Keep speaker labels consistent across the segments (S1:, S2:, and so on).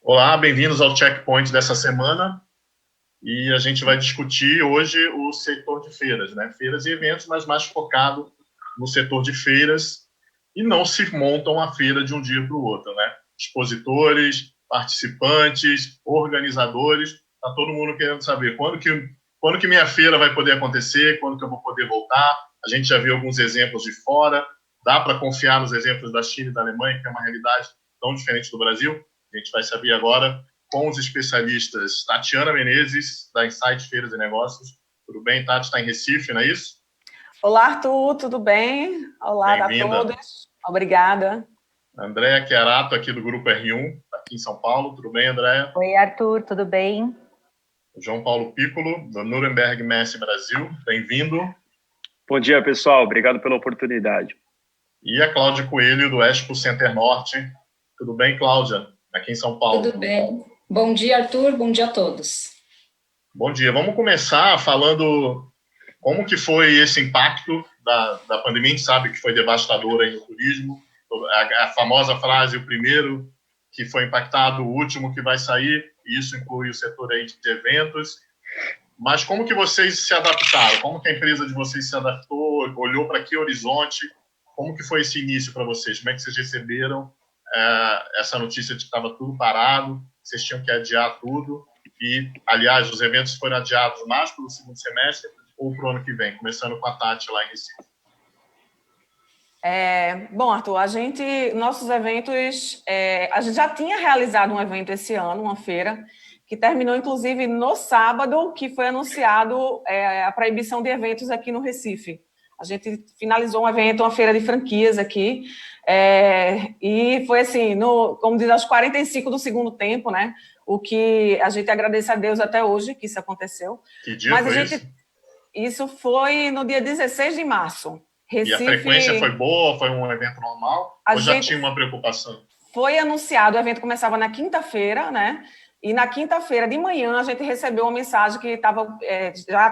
S1: Olá, bem-vindos ao Checkpoint dessa semana. E a gente vai discutir hoje o setor de feiras, né? Feiras e eventos, mas mais focado no setor de feiras. E não se monta uma feira de um dia para o outro, né? Expositores, participantes, organizadores, está todo mundo querendo saber quando que minha feira vai poder acontecer, quando que eu vou poder voltar. A gente já viu alguns exemplos de fora. Dá para confiar nos exemplos da China e da Alemanha, que é uma realidade tão diferente do Brasil? A gente vai saber agora com os especialistas Tatiana Menezes, da Insight Feiras e Negócios. Tudo bem, Tati? Está em Recife, não é isso?
S2: Olá, Arthur, tudo bem? Olá a todos. Obrigada.
S1: Andréa Chiarato, aqui do Grupo R1, aqui em São Paulo. Tudo bem, Andréa?
S3: Oi, Arthur, tudo bem?
S1: João Paulo Piccolo, do Nuremberg Messi Brasil. Bem-vindo.
S4: Bom dia, pessoal. Obrigado pela oportunidade.
S1: E a Cláudia Coelho, do Expo Center Norte. Tudo bem, Cláudia? Aqui em São Paulo.
S5: Tudo bem. Bom dia, Arthur. Bom dia a todos.
S1: Bom dia. Vamos começar falando como que foi esse impacto da pandemia. A gente sabe que foi devastador aí no turismo. A famosa frase, o primeiro que foi impactado, o último que vai sair. E isso inclui o setor aí de eventos. Mas como que vocês se adaptaram? Como que a empresa de vocês se adaptou? Olhou para que horizonte? Como que foi esse início para vocês? Como é que vocês receberam essa notícia de que estava tudo parado, vocês tinham que adiar tudo? E, aliás, os eventos foram adiados mais para o segundo semestre ou para o ano que vem? Começando com a Tati lá em Recife.
S2: Bom, Arthur, nossos eventos, a gente já tinha realizado um evento esse ano, uma feira, que terminou, inclusive, no sábado, que foi anunciado a proibição de eventos aqui no Recife. A gente finalizou um evento, uma feira de franquias aqui, e foi assim, como diz, aos 45 do segundo tempo, né? O que a gente agradece a Deus até hoje que isso aconteceu.
S1: Que dia foi isso?
S2: Isso foi no dia 16 de março.
S1: Recife, e a frequência foi boa? Foi um evento normal? Ou já tinha uma preocupação?
S2: Foi anunciado, o evento começava na quinta-feira, né? E na quinta-feira de manhã a gente recebeu uma mensagem que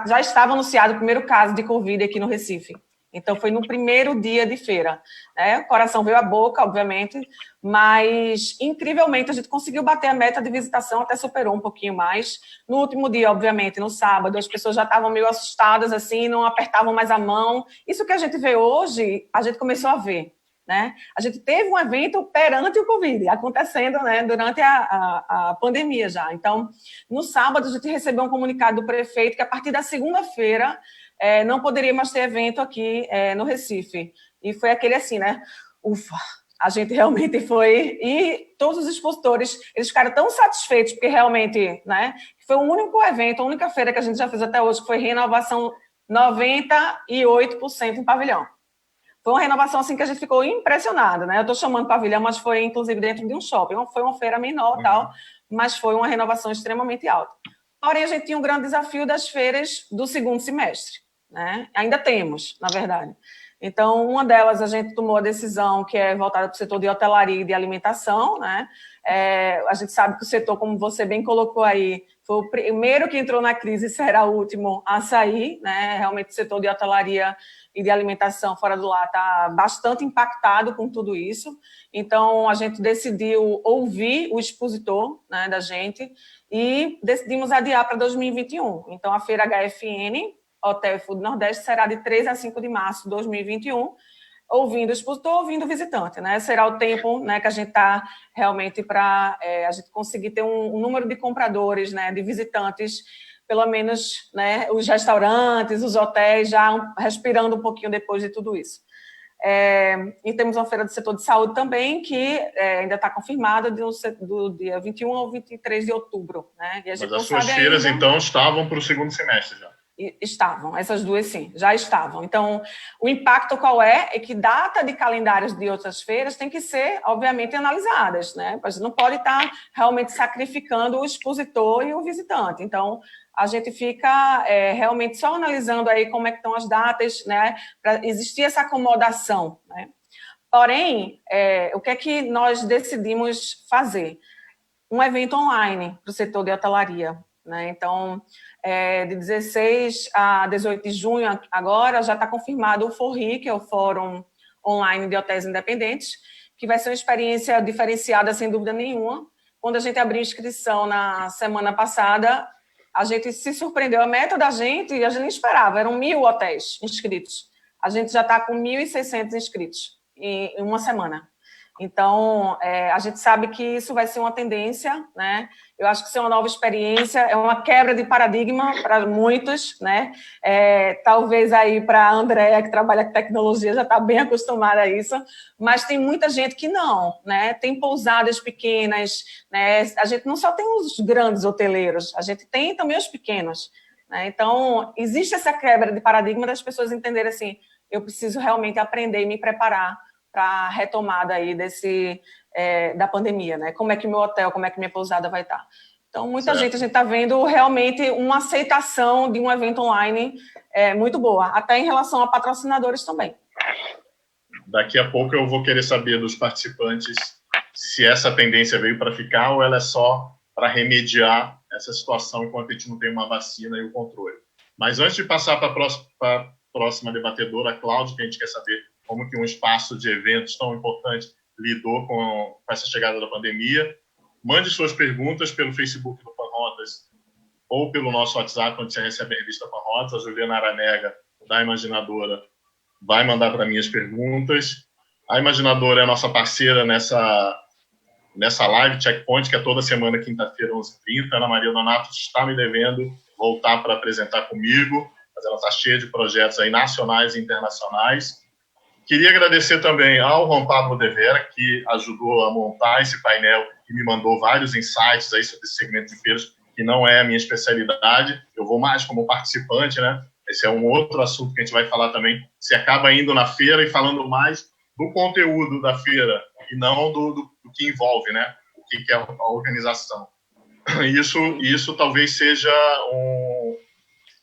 S2: já estava anunciado o primeiro caso de Covid aqui no Recife. Então, foi no primeiro dia de feira, né? O coração veio à boca, obviamente, mas, incrivelmente, a gente conseguiu bater a meta de visitação, até superou um pouquinho mais. No último dia, obviamente, no sábado, as pessoas já estavam meio assustadas, assim, não apertavam mais a mão. Isso que a gente vê hoje, a gente começou a ver, né? A gente teve um evento perante o Covid, acontecendo, né, durante a pandemia já. Então, no sábado, a gente recebeu um comunicado do prefeito que, a partir da segunda-feira, não poderia mais ter evento aqui no Recife. E foi aquele assim, né? Ufa, a gente realmente foi. E todos os expositores, eles ficaram tão satisfeitos, porque realmente, né? Foi o único evento, a única feira que a gente já fez até hoje, que foi renovação 98% em pavilhão. Foi uma renovação assim que a gente ficou impressionado, né? Eu estou chamando pavilhão, mas foi inclusive dentro de um shopping. Foi uma feira menor, tal, mas foi uma renovação extremamente alta. Porém, a gente tinha um grande desafio das feiras do segundo semestre, né? Ainda temos, na verdade. Então, uma delas a gente tomou a decisão que é voltada para o setor de hotelaria e de alimentação, né? A gente sabe que o setor, como você bem colocou aí, foi o primeiro que entrou na crise e será o último a sair, né? Realmente o setor de hotelaria e de alimentação fora do lar está bastante impactado com tudo isso. Então, a gente decidiu ouvir o expositor, né, da gente e decidimos adiar para 2021. Então, a feira HFN, Hotel e Food Nordeste, será de 3 a 5 de março de 2021, ouvindo o expositor, ouvindo o visitante, né? Será o tempo, né, que a gente está realmente para a gente conseguir ter um número de compradores, né, de visitantes, pelo menos, né, os restaurantes, os hotéis já respirando um pouquinho depois de tudo isso. E temos uma feira do setor de saúde também, que ainda está confirmada do dia 21 ao 23 de outubro. Né? E a gente
S1: Mas as suas feiras, ainda, então, estavam para o segundo semestre já?
S2: Estavam, essas duas sim, já estavam. Então, o impacto qual é que data de calendários de outras feiras tem que ser, obviamente, analisadas, né? A gente não pode estar realmente sacrificando o expositor e o visitante. Então, a gente fica realmente só analisando aí como é que estão as datas, né? Para existir essa acomodação, né? Porém, o que é que nós decidimos fazer? Um evento online para o setor de hotelaria, né? Então, de 16 a 18 de junho, agora, já está confirmado o FORRI, que é o Fórum Online de Hotéis Independentes, que vai ser uma experiência diferenciada, sem dúvida nenhuma, quando a gente abriu inscrição na semana passada, a gente se surpreendeu. A meta da gente, a gente não esperava, eram 1.000 hotéis inscritos. A gente já está com 1.600 inscritos em uma semana. Então, a gente sabe que isso vai ser uma tendência, né? Eu acho que isso é uma nova experiência, é uma quebra de paradigma para muitos, né? Talvez aí para a Andréa, que trabalha com tecnologia, já está bem acostumada a isso, mas tem muita gente que não, né? Tem pousadas pequenas, né? A gente não só tem os grandes hoteleiros, a gente tem também os pequenos, né? Então, existe essa quebra de paradigma das pessoas entenderem assim, eu preciso realmente aprender e me preparar para a retomada aí da pandemia, né? Como é que meu hotel, como é que minha pousada vai estar. Então, muita gente, a gente está vendo realmente uma aceitação de um evento online muito boa, até em relação a patrocinadores também.
S1: Daqui a pouco eu vou querer saber dos participantes se essa tendência veio para ficar ou ela é só para remediar essa situação enquanto a gente não tem uma vacina e o controle. Mas antes de passar para a próxima debatedora, a Cláudia, que a gente quer saber como que um espaço de eventos tão importante lidou com essa chegada da pandemia. Mande suas perguntas pelo Facebook do Panrotas ou pelo nosso WhatsApp, onde você recebe a revista Panrotas. A Juliana Aranega, da Imaginadora, vai mandar para mim as perguntas. A Imaginadora é a nossa parceira nessa live Checkpoint, que é toda semana, quinta-feira, 11h30. Ana Maria Donato está me devendo voltar para apresentar comigo, mas ela está cheia de projetos aí nacionais e internacionais. Queria agradecer também ao Juan Pablo de Vera, que ajudou a montar esse painel e me mandou vários insights aí sobre esse segmento de feiras, que não é a minha especialidade. Eu vou mais como participante, né? Esse é um outro assunto que a gente vai falar também. Você acaba indo na feira e falando mais do conteúdo da feira e não do que envolve, né? O que é a organização. Isso talvez seja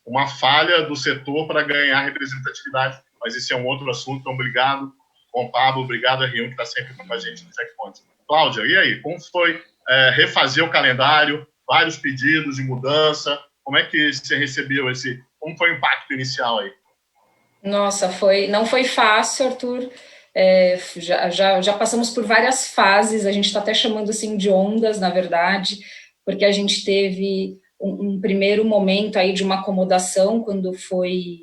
S1: uma falha do setor para ganhar representatividade, mas esse é um outro assunto. Então, obrigado, Juan Pablo, obrigado, R1, que está sempre com a gente no Checkpoint. Cláudia, e aí? Como foi refazer o calendário, vários pedidos de mudança? Como é que você recebeu como foi o impacto inicial aí?
S5: Nossa, não foi fácil, Arthur. Já passamos por várias fases, a gente está até chamando assim de ondas, na verdade, porque a gente teve um primeiro momento aí de uma acomodação quando foi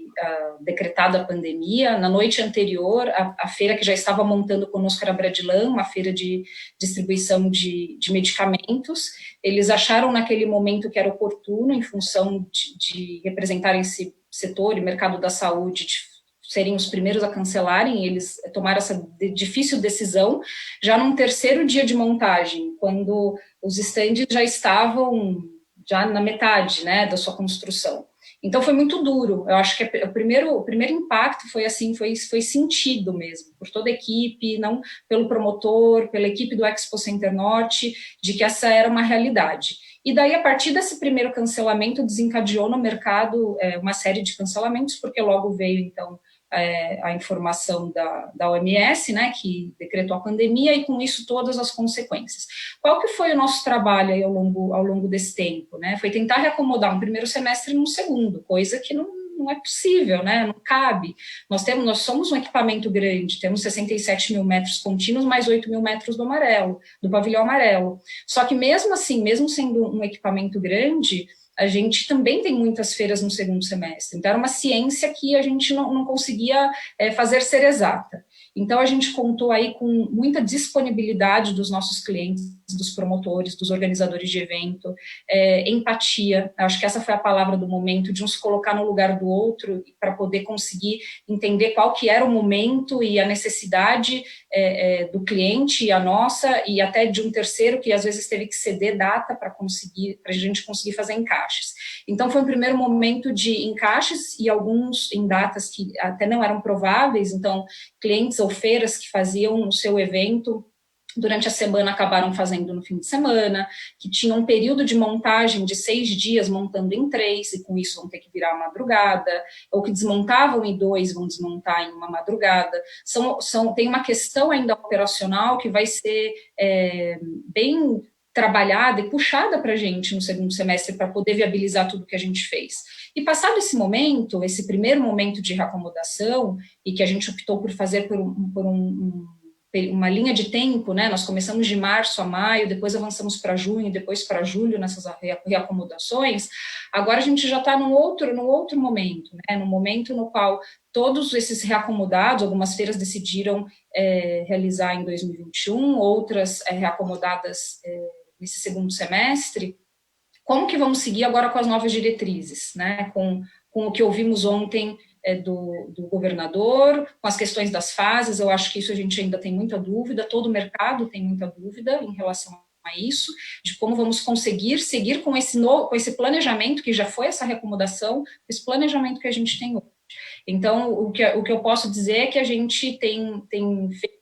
S5: decretada a pandemia. Na noite anterior, a feira que já estava montando conosco era a Bradilan, uma feira de distribuição de medicamentos. Eles acharam naquele momento que era oportuno, em função de representarem esse setor e mercado da saúde, de serem os primeiros a cancelarem. Eles tomaram essa difícil decisão já num terceiro dia de montagem, quando os estandes já estavam na metade, né, da sua construção. Então foi muito duro. Eu acho que o primeiro impacto foi assim, foi sentido mesmo por toda a equipe, não pelo promotor, pela equipe do Expo Center Norte, de que essa era uma realidade. E daí, a partir desse primeiro cancelamento, desencadeou no mercado uma série de cancelamentos, porque logo veio, então, a informação da OMS, né, que decretou a pandemia, e com isso todas as consequências. Qual que foi o nosso trabalho aí ao longo desse tempo, né? Foi tentar reacomodar um primeiro semestre num segundo, coisa que não é possível, né? Não cabe. Nós somos um equipamento grande, temos 67 mil metros contínuos, mais 8 mil metros do pavilhão amarelo. Só que mesmo assim, mesmo sendo um equipamento grande, a gente também tem muitas feiras no segundo semestre. Então, era uma ciência que a gente não conseguia fazer ser exata. Então, a gente contou aí com muita disponibilidade dos nossos clientes, dos promotores, dos organizadores de evento, empatia. Acho que essa foi a palavra do momento, de um se colocar no lugar do outro para poder conseguir entender qual que era o momento e a necessidade do cliente e a nossa, e até de um terceiro que às vezes teve que ceder data para a gente conseguir fazer encaixes. Então, foi um primeiro momento de encaixes e alguns em datas que até não eram prováveis. Então, clientes ou feiras que faziam o seu evento durante a semana acabaram fazendo no fim de semana, que tinham um período de montagem de 6 dias montando em 3, e com isso vão ter que virar a madrugada, ou que desmontavam em 2, vão desmontar em uma madrugada. Tem uma questão ainda operacional que vai ser bem trabalhada e puxada para a gente no segundo semestre para poder viabilizar tudo que a gente fez. E passado esse momento, esse primeiro momento de reacomodação, e que a gente optou por fazer por um uma linha de tempo, né? Nós começamos de março a maio, depois avançamos para junho, depois para julho nessas reacomodações. Agora a gente já está num outro momento, né? No momento no qual todos esses reacomodados, algumas feiras decidiram realizar em 2021, outras reacomodadas nesse segundo semestre. Como que vamos seguir agora com as novas diretrizes, né? Com o que ouvimos ontem do governador, com as questões das fases, eu acho que isso a gente ainda tem muita dúvida, todo o mercado tem muita dúvida em relação a isso, de como vamos conseguir seguir com esse planejamento que já foi essa reacomodação, esse planejamento que a gente tem hoje. Então, o que eu posso dizer é que a gente tem feito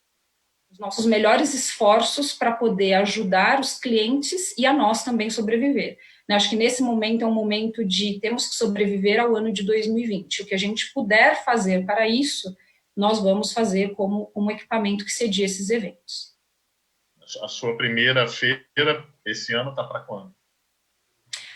S5: os nossos melhores esforços para poder ajudar os clientes e a nós também sobreviver. Acho que nesse momento é um momento de temos que sobreviver ao ano de 2020. O que a gente puder fazer para isso, nós vamos fazer como equipamento que cedia esses eventos.
S1: A sua primeira feira esse ano está para quando?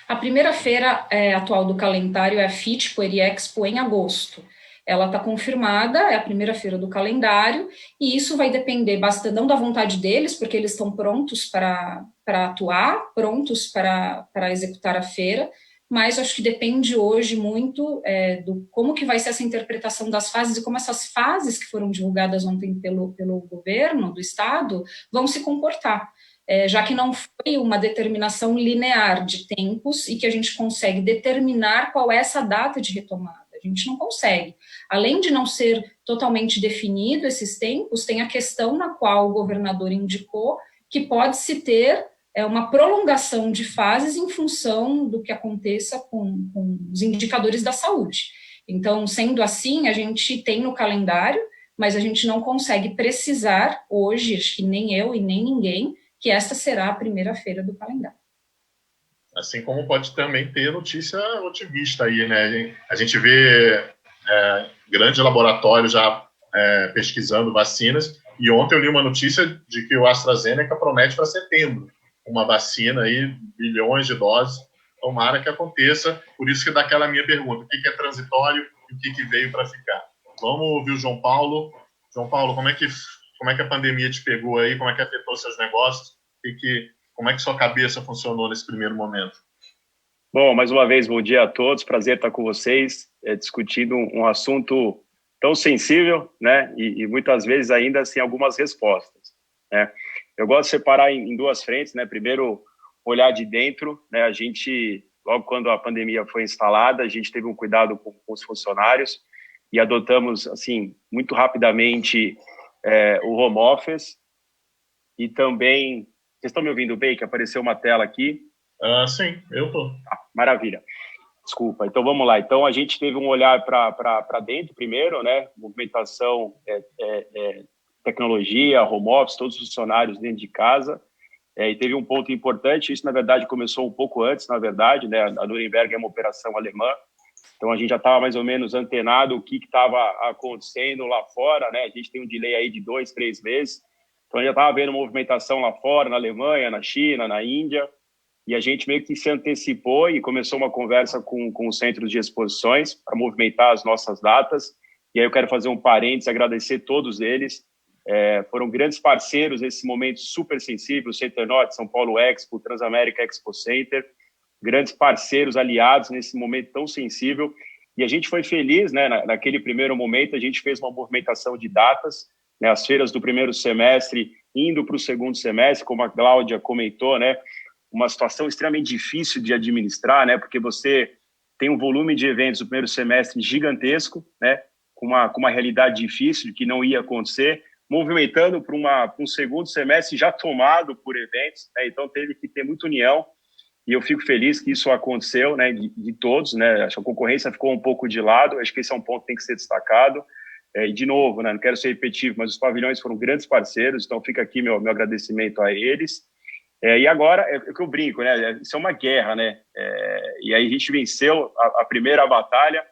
S5: A primeira feira atual do calendário é a FIT Poeri Expo em agosto. Ela está confirmada, é a primeira feira do calendário, e isso vai depender bastante não da vontade deles, porque eles estão prontos para atuar, prontos para executar a feira, mas acho que depende hoje muito do como que vai ser essa interpretação das fases e como essas fases que foram divulgadas ontem pelo governo do estado vão se comportar. Já que não foi uma determinação linear de tempos e que a gente consegue determinar qual é essa data de retomada. A gente não consegue. Além de não ser totalmente definido esses tempos, tem a questão na qual o governador indicou que pode-se ter uma prolongação de fases em função do que aconteça com os indicadores da saúde. Então, sendo assim, a gente tem no calendário, mas a gente não consegue precisar hoje, acho que nem eu e nem ninguém, que esta será a primeira feira do calendário.
S1: Assim como pode também ter notícia otimista aí, né? A gente vê grandes laboratórios já pesquisando vacinas, e ontem eu li uma notícia de que o AstraZeneca promete para setembro uma vacina aí, bilhões de doses, tomara que aconteça, por isso que dá aquela minha pergunta, o que é transitório e o que veio para ficar? Vamos ouvir o João Paulo. João Paulo, como é que a pandemia te pegou aí, como é que afetou seus negócios, como é que sua cabeça funcionou nesse primeiro momento?
S4: Bom, mais uma vez, bom dia a todos, prazer estar com vocês, discutindo um assunto tão sensível, né, e muitas vezes ainda sem algumas respostas, né. Eu gosto de separar em duas frentes, né, primeiro, olhar de dentro, né, a gente, logo quando a pandemia foi instalada, a gente teve um cuidado com os funcionários e adotamos, assim, muito rapidamente o home office e também... Vocês estão me ouvindo bem? Que apareceu uma tela aqui.
S1: Sim, eu estou.
S4: Maravilha. Desculpa. Então, vamos lá. Então, a gente teve um olhar para dentro primeiro, né? Movimentação, tecnologia, home office, todos os funcionários dentro de casa. E teve um ponto importante, isso, na verdade, começou um pouco antes, na verdade, né? A Nuremberg é uma operação alemã. Então, a gente já estava mais ou menos antenado o que estava acontecendo lá fora, né? A gente tem um delay aí de 2, 3 meses. Então, a gente já estava vendo movimentação lá fora, na Alemanha, na China, na Índia, e a gente meio que se antecipou e começou uma conversa com os centros de exposições para movimentar as nossas datas. E aí eu quero fazer um parênteses, agradecer todos eles. Foram grandes parceiros nesse momento super sensível, o Center Norte, São Paulo Expo, Transamérica Expo Center, grandes parceiros, aliados nesse momento tão sensível. E a gente foi feliz, né? Naquele primeiro momento, a gente fez uma movimentação de datas, né, as feiras do primeiro semestre indo para o segundo semestre, como a Cláudia comentou, né, uma situação extremamente difícil de administrar, né, porque você tem um volume de eventos no primeiro semestre gigantesco, né, com uma realidade difícil que não ia acontecer, movimentando para um segundo semestre já tomado por eventos, né, então teve que ter muita união, e eu fico feliz que isso aconteceu, né, de todos, né, acho que a concorrência ficou um pouco de lado, acho que esse é um ponto que tem que ser destacado. E, de novo, né, não quero ser repetitivo, mas os pavilhões foram grandes parceiros, então fica aqui meu agradecimento a eles. E agora, é o que eu brinco, né, isso é uma guerra, né, e aí a gente venceu a primeira batalha,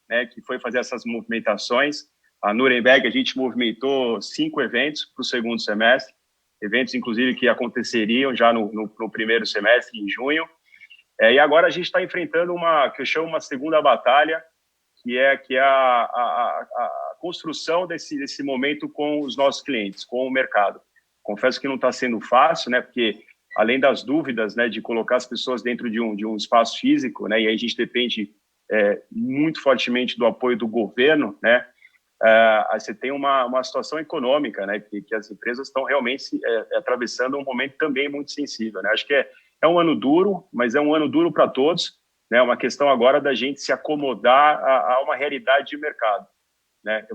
S4: né, que foi fazer essas movimentações. A Nuremberg, a gente movimentou 5 eventos para o segundo semestre, eventos, inclusive, que aconteceriam já no primeiro semestre, em junho. E agora a gente está enfrentando que eu chamo uma segunda batalha, que é a construção desse momento com os nossos clientes, com o mercado. Confesso que não está sendo fácil, né, porque além das dúvidas, né, de colocar as pessoas dentro de um espaço físico, né, e aí a gente depende muito fortemente do apoio do governo, né, você tem uma situação econômica, né, que as empresas estão realmente atravessando um momento também muito sensível, né. Acho que é um ano duro, mas é um ano duro para todos, né, uma questão agora da gente se acomodar a uma realidade de mercado, né.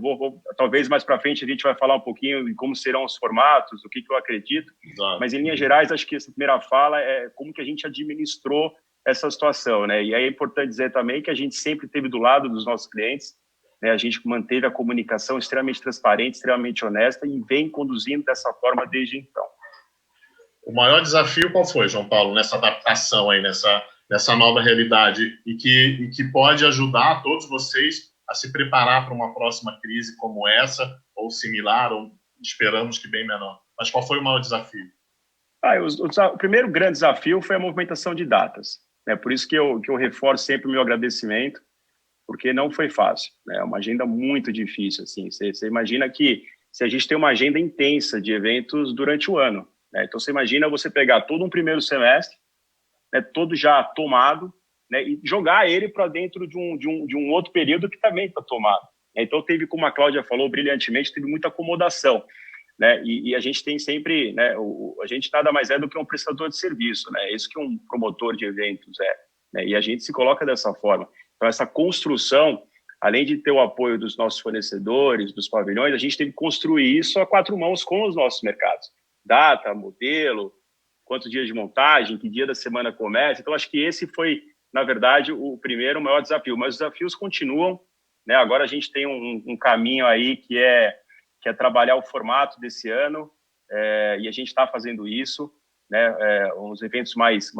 S4: Talvez mais para frente a gente vai falar um pouquinho de como serão os formatos, o que eu acredito. Exato. Mas em linhas gerais acho que essa primeira fala é como que a gente administrou essa situação, né. E aí é importante dizer também que a gente sempre esteve do lado dos nossos clientes, né, a gente manteve a comunicação extremamente transparente, extremamente honesta e vem conduzindo dessa forma desde então.
S1: O maior desafio qual foi, João Paulo, nessa adaptação aí, nessa nova realidade e que pode ajudar todos vocês a se preparar para uma próxima crise como essa, ou similar, ou esperamos que bem menor? Mas qual foi o maior desafio?
S4: O primeiro grande desafio foi a movimentação de datas, né? Por isso que eu reforço sempre o meu agradecimento, porque não foi fácil, né? É uma agenda muito difícil, assim. Você imagina que se a gente tem uma agenda intensa de eventos durante o ano, né? Então você imagina você pegar todo um primeiro semestre, né, todo já tomado, né, e jogar ele para dentro de um outro período que também está tomado. Então teve, como a Cláudia falou brilhantemente, teve muita acomodação, né? E a gente tem sempre, né, a gente nada mais é do que um prestador de serviço, né? Isso que um promotor de eventos é, né? E a gente se coloca dessa forma. Então, essa construção, além de ter o apoio dos nossos fornecedores, dos pavilhões, a gente tem que construir isso a 4 mãos com os nossos mercados. Data, modelo, quantos dias de montagem, que dia da semana começa. Então, acho que esse foi, na verdade, o maior desafio. Mas os desafios continuam, né? Agora a gente tem um caminho aí que é trabalhar o formato desse ano, e a gente está fazendo isso, né? Uns eventos mais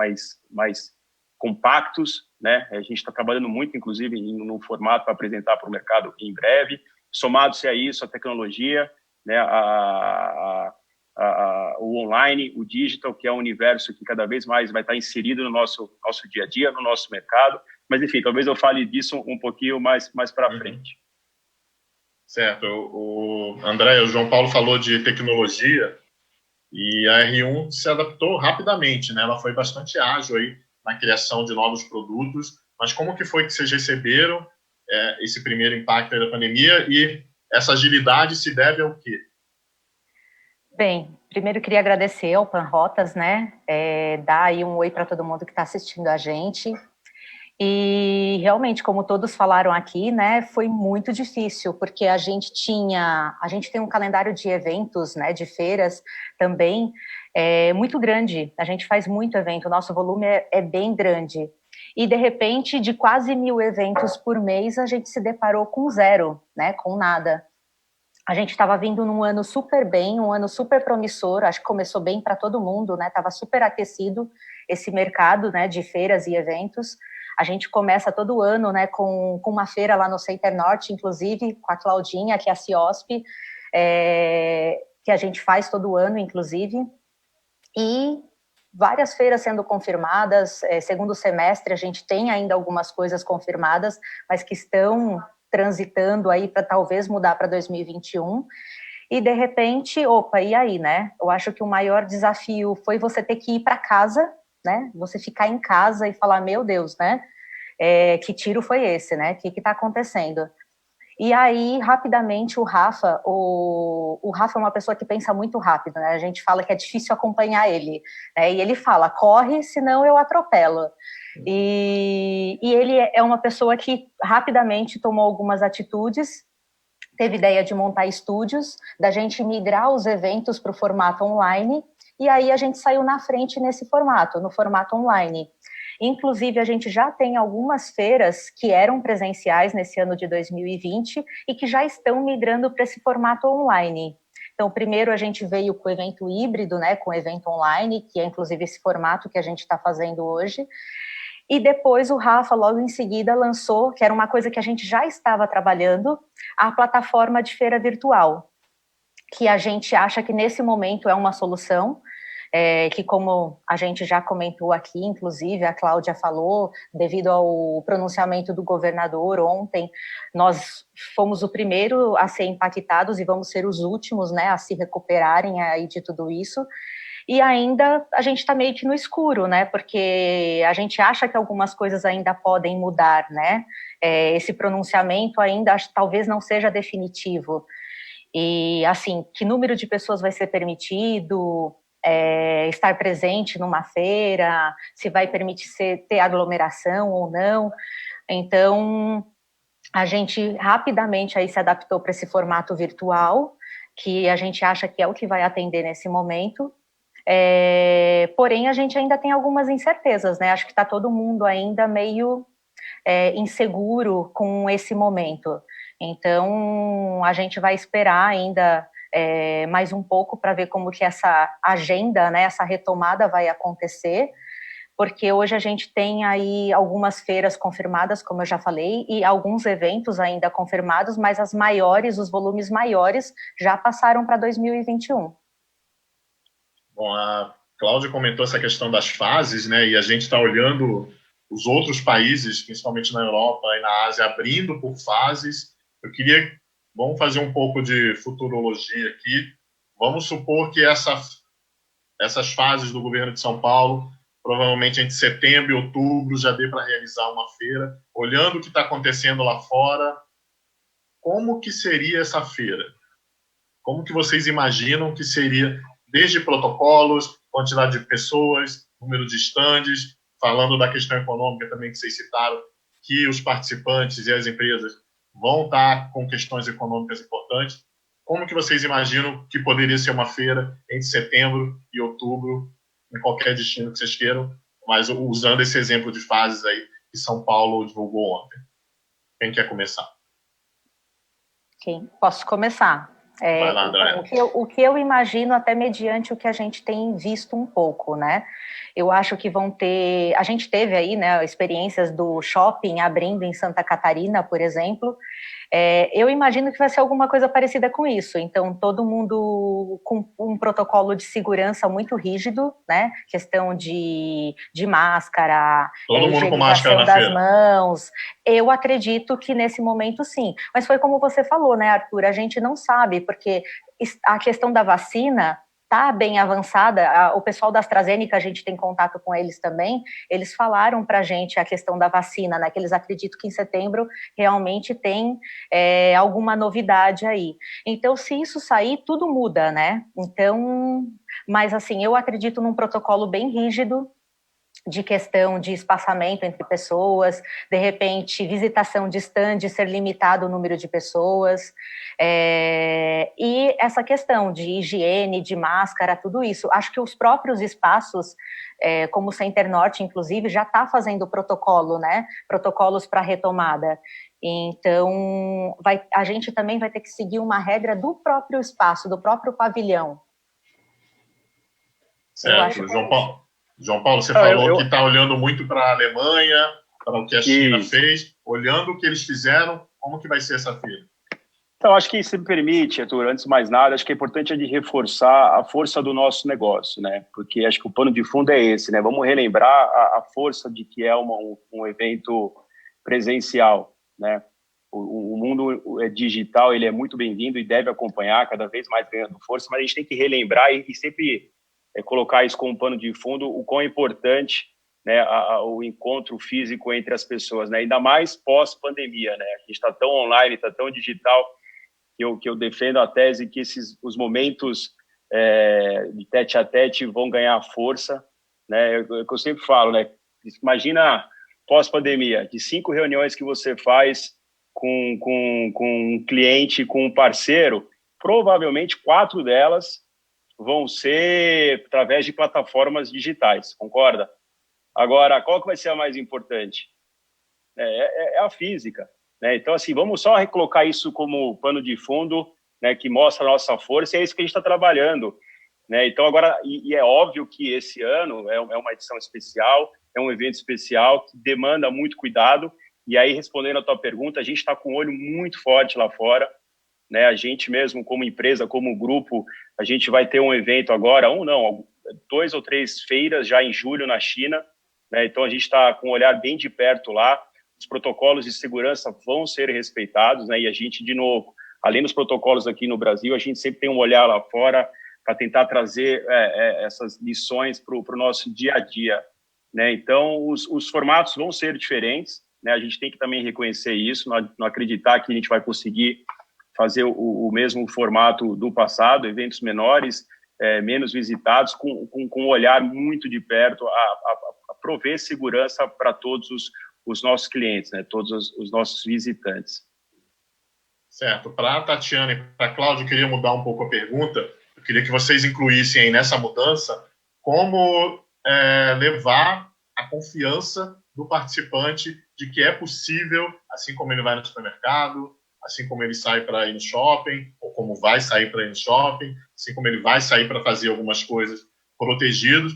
S4: compactos, né? A gente está trabalhando muito, inclusive, no formato para apresentar para o mercado em breve. Somado-se a isso, a tecnologia, né? O online, o digital, que é um universo que cada vez mais vai estar inserido no nosso dia a dia, no nosso mercado. Mas, enfim, talvez eu fale disso um pouquinho mais para frente.
S1: Certo. O André, o João Paulo falou de tecnologia e a R1 se adaptou rapidamente, né? Ela foi bastante ágil aí na criação de novos produtos. Mas como que foi que vocês receberam esse primeiro impacto da pandemia e essa agilidade se deve ao quê?
S3: Bem, primeiro queria agradecer ao Panrotas, né? Dar aí um oi para todo mundo que está assistindo a gente. E realmente, como todos falaram aqui, né, foi muito difícil, porque a gente tem um calendário de eventos, né, de feiras também, muito grande. A gente faz muito evento, o nosso volume é bem grande. E, de repente, de quase 1.000 eventos por mês, a gente se deparou com zero, né, com nada. A gente estava vindo num ano super bem, um ano super promissor, acho que começou bem para todo mundo, né, estava super aquecido esse mercado, né, de feiras e eventos. A gente começa todo ano, né, com uma feira lá no Center Norte, inclusive, com a Claudinha, que é a CIOSP, que a gente faz todo ano, inclusive, e várias feiras sendo confirmadas. Segundo semestre, a gente tem ainda algumas coisas confirmadas, mas que estão transitando aí para talvez mudar para 2021. E, de repente, e aí, né? Eu acho que o maior desafio foi você ter que ir para casa, né? Você ficar em casa e falar, meu Deus, né? Que tiro foi esse, né? O que está acontecendo? E aí, rapidamente, o Rafa é uma pessoa que pensa muito rápido, né? A gente fala que é difícil acompanhar ele, né? E ele fala, corre, senão eu atropelo. E ele é uma pessoa que rapidamente tomou algumas atitudes, teve ideia de montar estúdios, da gente migrar os eventos para o formato online, e aí a gente saiu na frente no formato online. Inclusive, a gente já tem algumas feiras que eram presenciais nesse ano de 2020 e que já estão migrando para esse formato online. Então, primeiro a gente veio com o evento híbrido, né, com o evento online, que é inclusive esse formato que a gente está fazendo hoje. E depois o Rafa, logo em seguida, lançou, que era uma coisa que a gente já estava trabalhando, a plataforma de feira virtual, que a gente acha que nesse momento é uma solução, que como a gente já comentou aqui, inclusive a Cláudia falou, devido ao pronunciamento do governador ontem, nós fomos o primeiro a ser impactados e vamos ser os últimos, né, a se recuperarem aí de tudo isso. E ainda a gente está meio que no escuro, né? Porque a gente acha que algumas coisas ainda podem mudar, né? Esse pronunciamento ainda talvez não seja definitivo. E, assim, que número de pessoas vai ser permitido estar presente numa feira, se vai permitir ter aglomeração ou não. Então, a gente rapidamente aí se adaptou para esse formato virtual, que a gente acha que é o que vai atender nesse momento. Porém, a gente ainda tem algumas incertezas, né? Acho que está todo mundo ainda meio inseguro com esse momento. Então, a gente vai esperar ainda mais um pouco para ver como que essa agenda, né, essa retomada vai acontecer, porque hoje a gente tem aí algumas feiras confirmadas, como eu já falei, e alguns eventos ainda confirmados, mas as maiores, os volumes maiores, já passaram para 2021.
S1: Bom, a Cláudia comentou essa questão das fases, né? E a gente está olhando os outros países, principalmente na Europa e na Ásia, abrindo por fases. Vamos fazer um pouco de futurologia aqui. Vamos supor que essas fases do governo de São Paulo, provavelmente entre setembro e outubro, já dê para realizar uma feira. Olhando o que está acontecendo lá fora, como que seria essa feira? Como que vocês imaginam que seria, desde protocolos, quantidade de pessoas, número de estandes, falando da questão econômica também que vocês citaram, que os participantes e as empresas vão estar com questões econômicas importantes. Como que vocês imaginam que poderia ser uma feira entre setembro e outubro, em qualquer destino que vocês queiram, mas usando esse exemplo de fases aí que São Paulo divulgou ontem? Quem quer começar?
S3: Posso começar?
S1: Vai lá, André.
S3: O que eu imagino, até mediante o que a gente tem visto um pouco, né? Eu acho que vão ter... A gente teve aí, né, experiências do shopping abrindo em Santa Catarina, por exemplo. Eu imagino que vai ser alguma coisa parecida com isso. Então, todo mundo com um protocolo de segurança muito rígido, né? Questão de máscara,
S1: todo mundo com máscara na
S3: das
S1: feira.
S3: mãos. Eu acredito que nesse momento, sim. Mas foi como você falou, né, Arthur? A gente não sabe, porque a questão da vacina está bem avançada. O pessoal da AstraZeneca, a gente tem contato com eles também, eles falaram para a gente a questão da vacina, né, que eles acreditam que em setembro realmente tem alguma novidade aí. Então, se isso sair, tudo muda, né? Então, mas assim, eu acredito num protocolo bem rígido, de questão de espaçamento entre pessoas, de repente, visitação de stand, ser limitado o número de pessoas, e essa questão de higiene, de máscara, tudo isso. Acho que os próprios espaços, como o Center Norte, inclusive, já está fazendo protocolo, né? Protocolos para retomada. Então, a gente também vai ter que seguir uma regra do próprio espaço, do próprio pavilhão.
S1: Certo, João Paulo, você falou que está olhando muito para a Alemanha, para o que a China fez. Olhando o que eles fizeram, como que vai ser essa feira?
S4: Então, acho que, se me permite, Arthur, antes de mais nada, acho que é importante reforçar a força do nosso negócio, né? Porque acho que o pano de fundo é esse, né? Vamos relembrar a força de que é um evento presencial, né? O mundo digital, ele é muito bem-vindo e deve acompanhar, cada vez mais ganhando força, mas a gente tem que relembrar e sempre colocar isso como pano de fundo, o quão importante, né, o encontro físico entre as pessoas, né, ainda mais pós-pandemia, né, a gente está tão online, está tão digital, que eu defendo a tese que os momentos de tete-a-tete vão ganhar força, né, eu sempre falo, né, imagina pós-pandemia, de 5 reuniões que você faz com um cliente, com um parceiro, provavelmente 4 delas vão ser através de plataformas digitais, concorda? Agora, qual que vai ser a mais importante? É a física, né? Então, assim, vamos só recolocar isso como pano de fundo, né, que mostra a nossa força, e é isso que a gente está trabalhando, né? Então, agora, e é óbvio que esse ano é uma edição especial, é um evento especial que demanda muito cuidado, e aí, respondendo a tua pergunta, a gente está com o olho muito forte lá fora, né? A gente mesmo, como empresa, como grupo, a gente vai ter um evento agora, 2 ou 3 feiras já em julho na China, né? Então a gente está com um olhar bem de perto lá. Os protocolos de segurança vão ser respeitados, né? E a gente, de novo, além dos protocolos aqui no Brasil, a gente sempre tem um olhar lá fora para tentar trazer essas lições para o nosso dia a dia, né? Então, os formatos vão ser diferentes, né? A gente tem que também reconhecer isso, não acreditar que a gente vai conseguir fazer o mesmo formato do passado, eventos menores, menos visitados, com um olhar muito de perto a prover segurança para todos os nossos clientes, né? Todos os nossos visitantes.
S1: Certo. Para a Tatiana e para a Cláudia, eu queria mudar um pouco a pergunta. Eu queria que vocês incluíssem aí nessa mudança como levar a confiança do participante de que é possível, assim como ele vai no supermercado, assim como ele sai para ir no shopping, ou como vai sair para ir no shopping, assim como ele vai sair para fazer algumas coisas protegidos,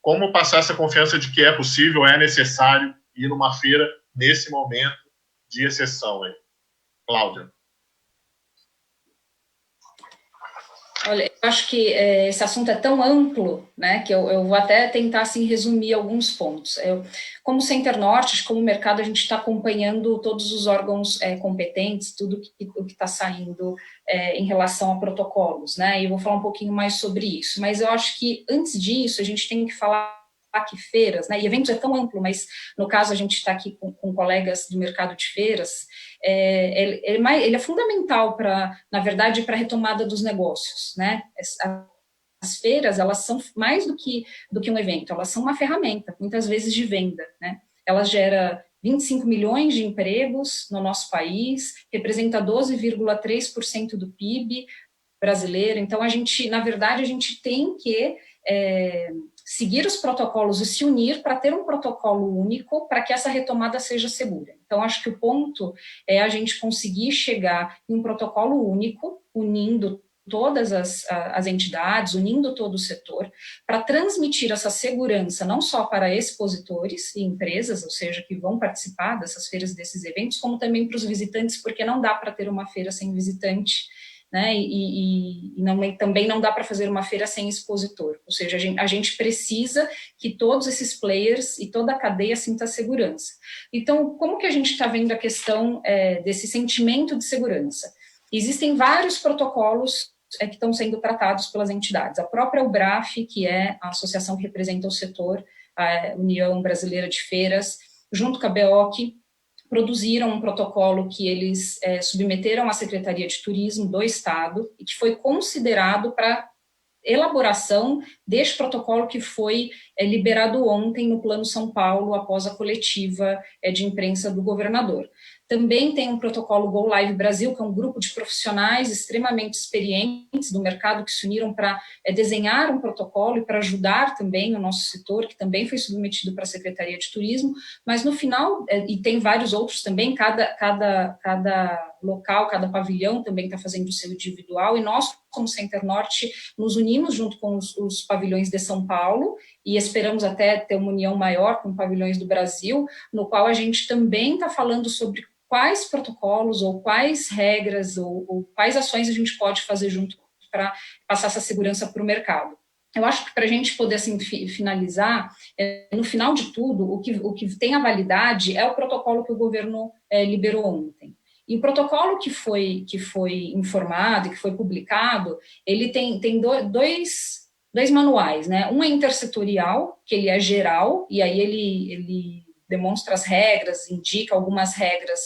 S1: como passar essa confiança de que é possível, é necessário ir numa feira nesse momento de exceção aí. Cláudia.
S5: Olha, eu acho que esse assunto é tão amplo, né, que eu vou até tentar assim, resumir alguns pontos. Como Center Norte, como mercado, a gente está acompanhando todos os órgãos competentes, tudo o que está saindo em relação a protocolos, né, e eu vou falar um pouquinho mais sobre isso. Mas eu acho que, antes disso, a gente tem que falar que feiras, né, e eventos é tão amplo, mas no caso a gente está aqui com colegas do mercado de feiras, ele é fundamental na verdade, para a retomada dos negócios, né? As feiras, elas são mais do que um evento, elas são uma ferramenta, muitas vezes de venda, né? Elas geram 25 milhões de empregos no nosso país, representa 12,3% do PIB brasileiro, então na verdade, a gente tem que seguir os protocolos e se unir para ter um protocolo único para que essa retomada seja segura. Então, acho que o ponto é a gente conseguir chegar em um protocolo único, unindo todas as entidades, unindo todo o setor, para transmitir essa segurança não só para expositores e empresas, ou seja, que vão participar dessas feiras, desses eventos, como também para os visitantes, porque não dá para ter uma feira sem visitante, né? Também não dá para fazer uma feira sem expositor, ou seja, a gente precisa que todos esses players e toda a cadeia sinta segurança. Então, como que a gente está vendo a questão desse sentimento de segurança? Existem vários protocolos que estão sendo tratados pelas entidades. A própria UBRAF, que é a associação que representa o setor, a União Brasileira de Feiras, junto com a BEOC, produziram um protocolo que eles submeteram à Secretaria de Turismo do Estado e que foi considerado para elaboração deste protocolo que foi liberado ontem no Plano São Paulo, após a coletiva de imprensa do governador. Também tem um protocolo Go Live Brasil, que é um grupo de profissionais extremamente experientes do mercado que se uniram para desenhar um protocolo e para ajudar também o nosso setor, que também foi submetido para a Secretaria de Turismo, mas no final, e tem vários outros também, cada local, cada pavilhão também está fazendo o seu individual, e nós, como Center Norte, nos unimos junto com os pavilhões de São Paulo, e esperamos até ter uma união maior com pavilhões do Brasil, no qual a gente também está falando sobre quais protocolos ou quais regras ou quais ações a gente pode fazer junto para passar essa segurança para o mercado. Eu acho que para a gente poder assim, finalizar, no final de tudo, o que tem a validade é o protocolo que o governo liberou ontem. E o protocolo que foi informado e que foi publicado, ele tem dois manuais, né? Um é intersetorial, que ele é geral, e aí ele demonstra as regras, indica algumas regras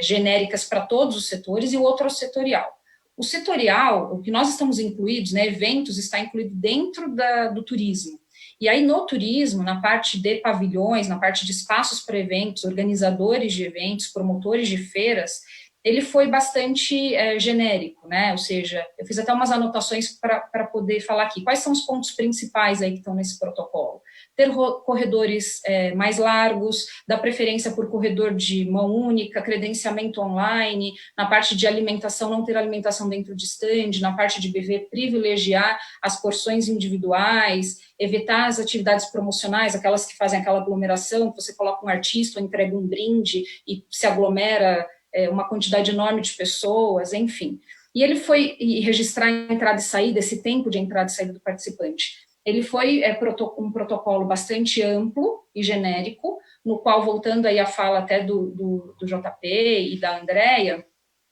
S5: genéricas para todos os setores, e o outro é o setorial. O setorial, o que nós estamos incluídos, né, eventos, está incluído dentro do turismo. E aí, no turismo, na parte de pavilhões, na parte de espaços para eventos, organizadores de eventos, promotores de feiras, ele foi bastante genérico, né? Ou seja, eu fiz até umas anotações para poder falar aqui. Quais são os pontos principais aí que estão nesse protocolo? Ter corredores mais largos, dar preferência por corredor de mão única, credenciamento online, na parte de alimentação, não ter alimentação dentro de stand, na parte de BV, privilegiar as porções individuais, evitar as atividades promocionais, aquelas que fazem aquela aglomeração, que você coloca um artista ou entrega um brinde e se aglomera uma quantidade enorme de pessoas, enfim. E ele foi registrar a entrada e saída, esse tempo de entrada e saída do participante. ele foi um protocolo bastante amplo e genérico, no qual, voltando aí a fala até do JP e da Andrea,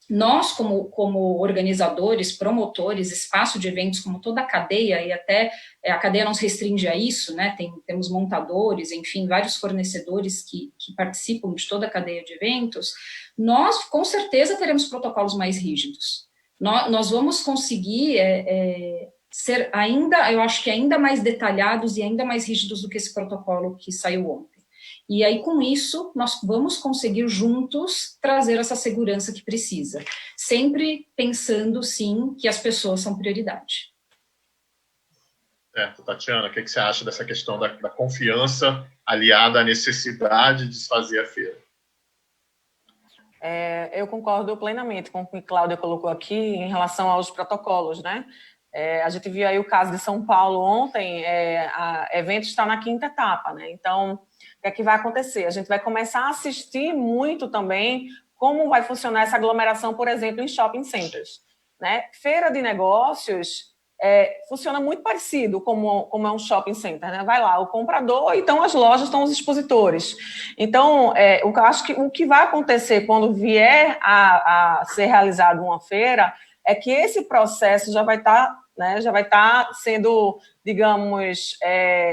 S5: nós, como organizadores, promotores, espaço de eventos, como toda a cadeia, e até a cadeia não se restringe a isso, né? Temos montadores, enfim, vários fornecedores que participam de toda a cadeia de eventos, nós, com certeza, teremos protocolos mais rígidos. Nós vamos conseguir ser ainda, eu acho que ainda mais detalhados e ainda mais rígidos do que esse protocolo que saiu ontem. E aí, com isso, nós vamos conseguir juntos trazer essa segurança que precisa, sempre pensando, sim, que as pessoas são prioridade.
S1: Certo, Tatiana, o que você acha dessa questão da confiança aliada à necessidade de se fazer a feira?
S2: Eu concordo plenamente com o que Cláudia colocou aqui em relação aos protocolos, né? A gente viu aí o caso de São Paulo ontem, o evento está na 5ª etapa, né? Então, o que é que vai acontecer? A gente vai começar a assistir muito também como vai funcionar essa aglomeração, por exemplo, em shopping centers, né? Feira de negócios funciona muito parecido como é um shopping center, né? Vai lá o comprador, então as lojas estão os expositores. Então, eu acho que o que vai acontecer quando vier a ser realizada uma feira é que esse processo já vai estar, né, sendo, digamos,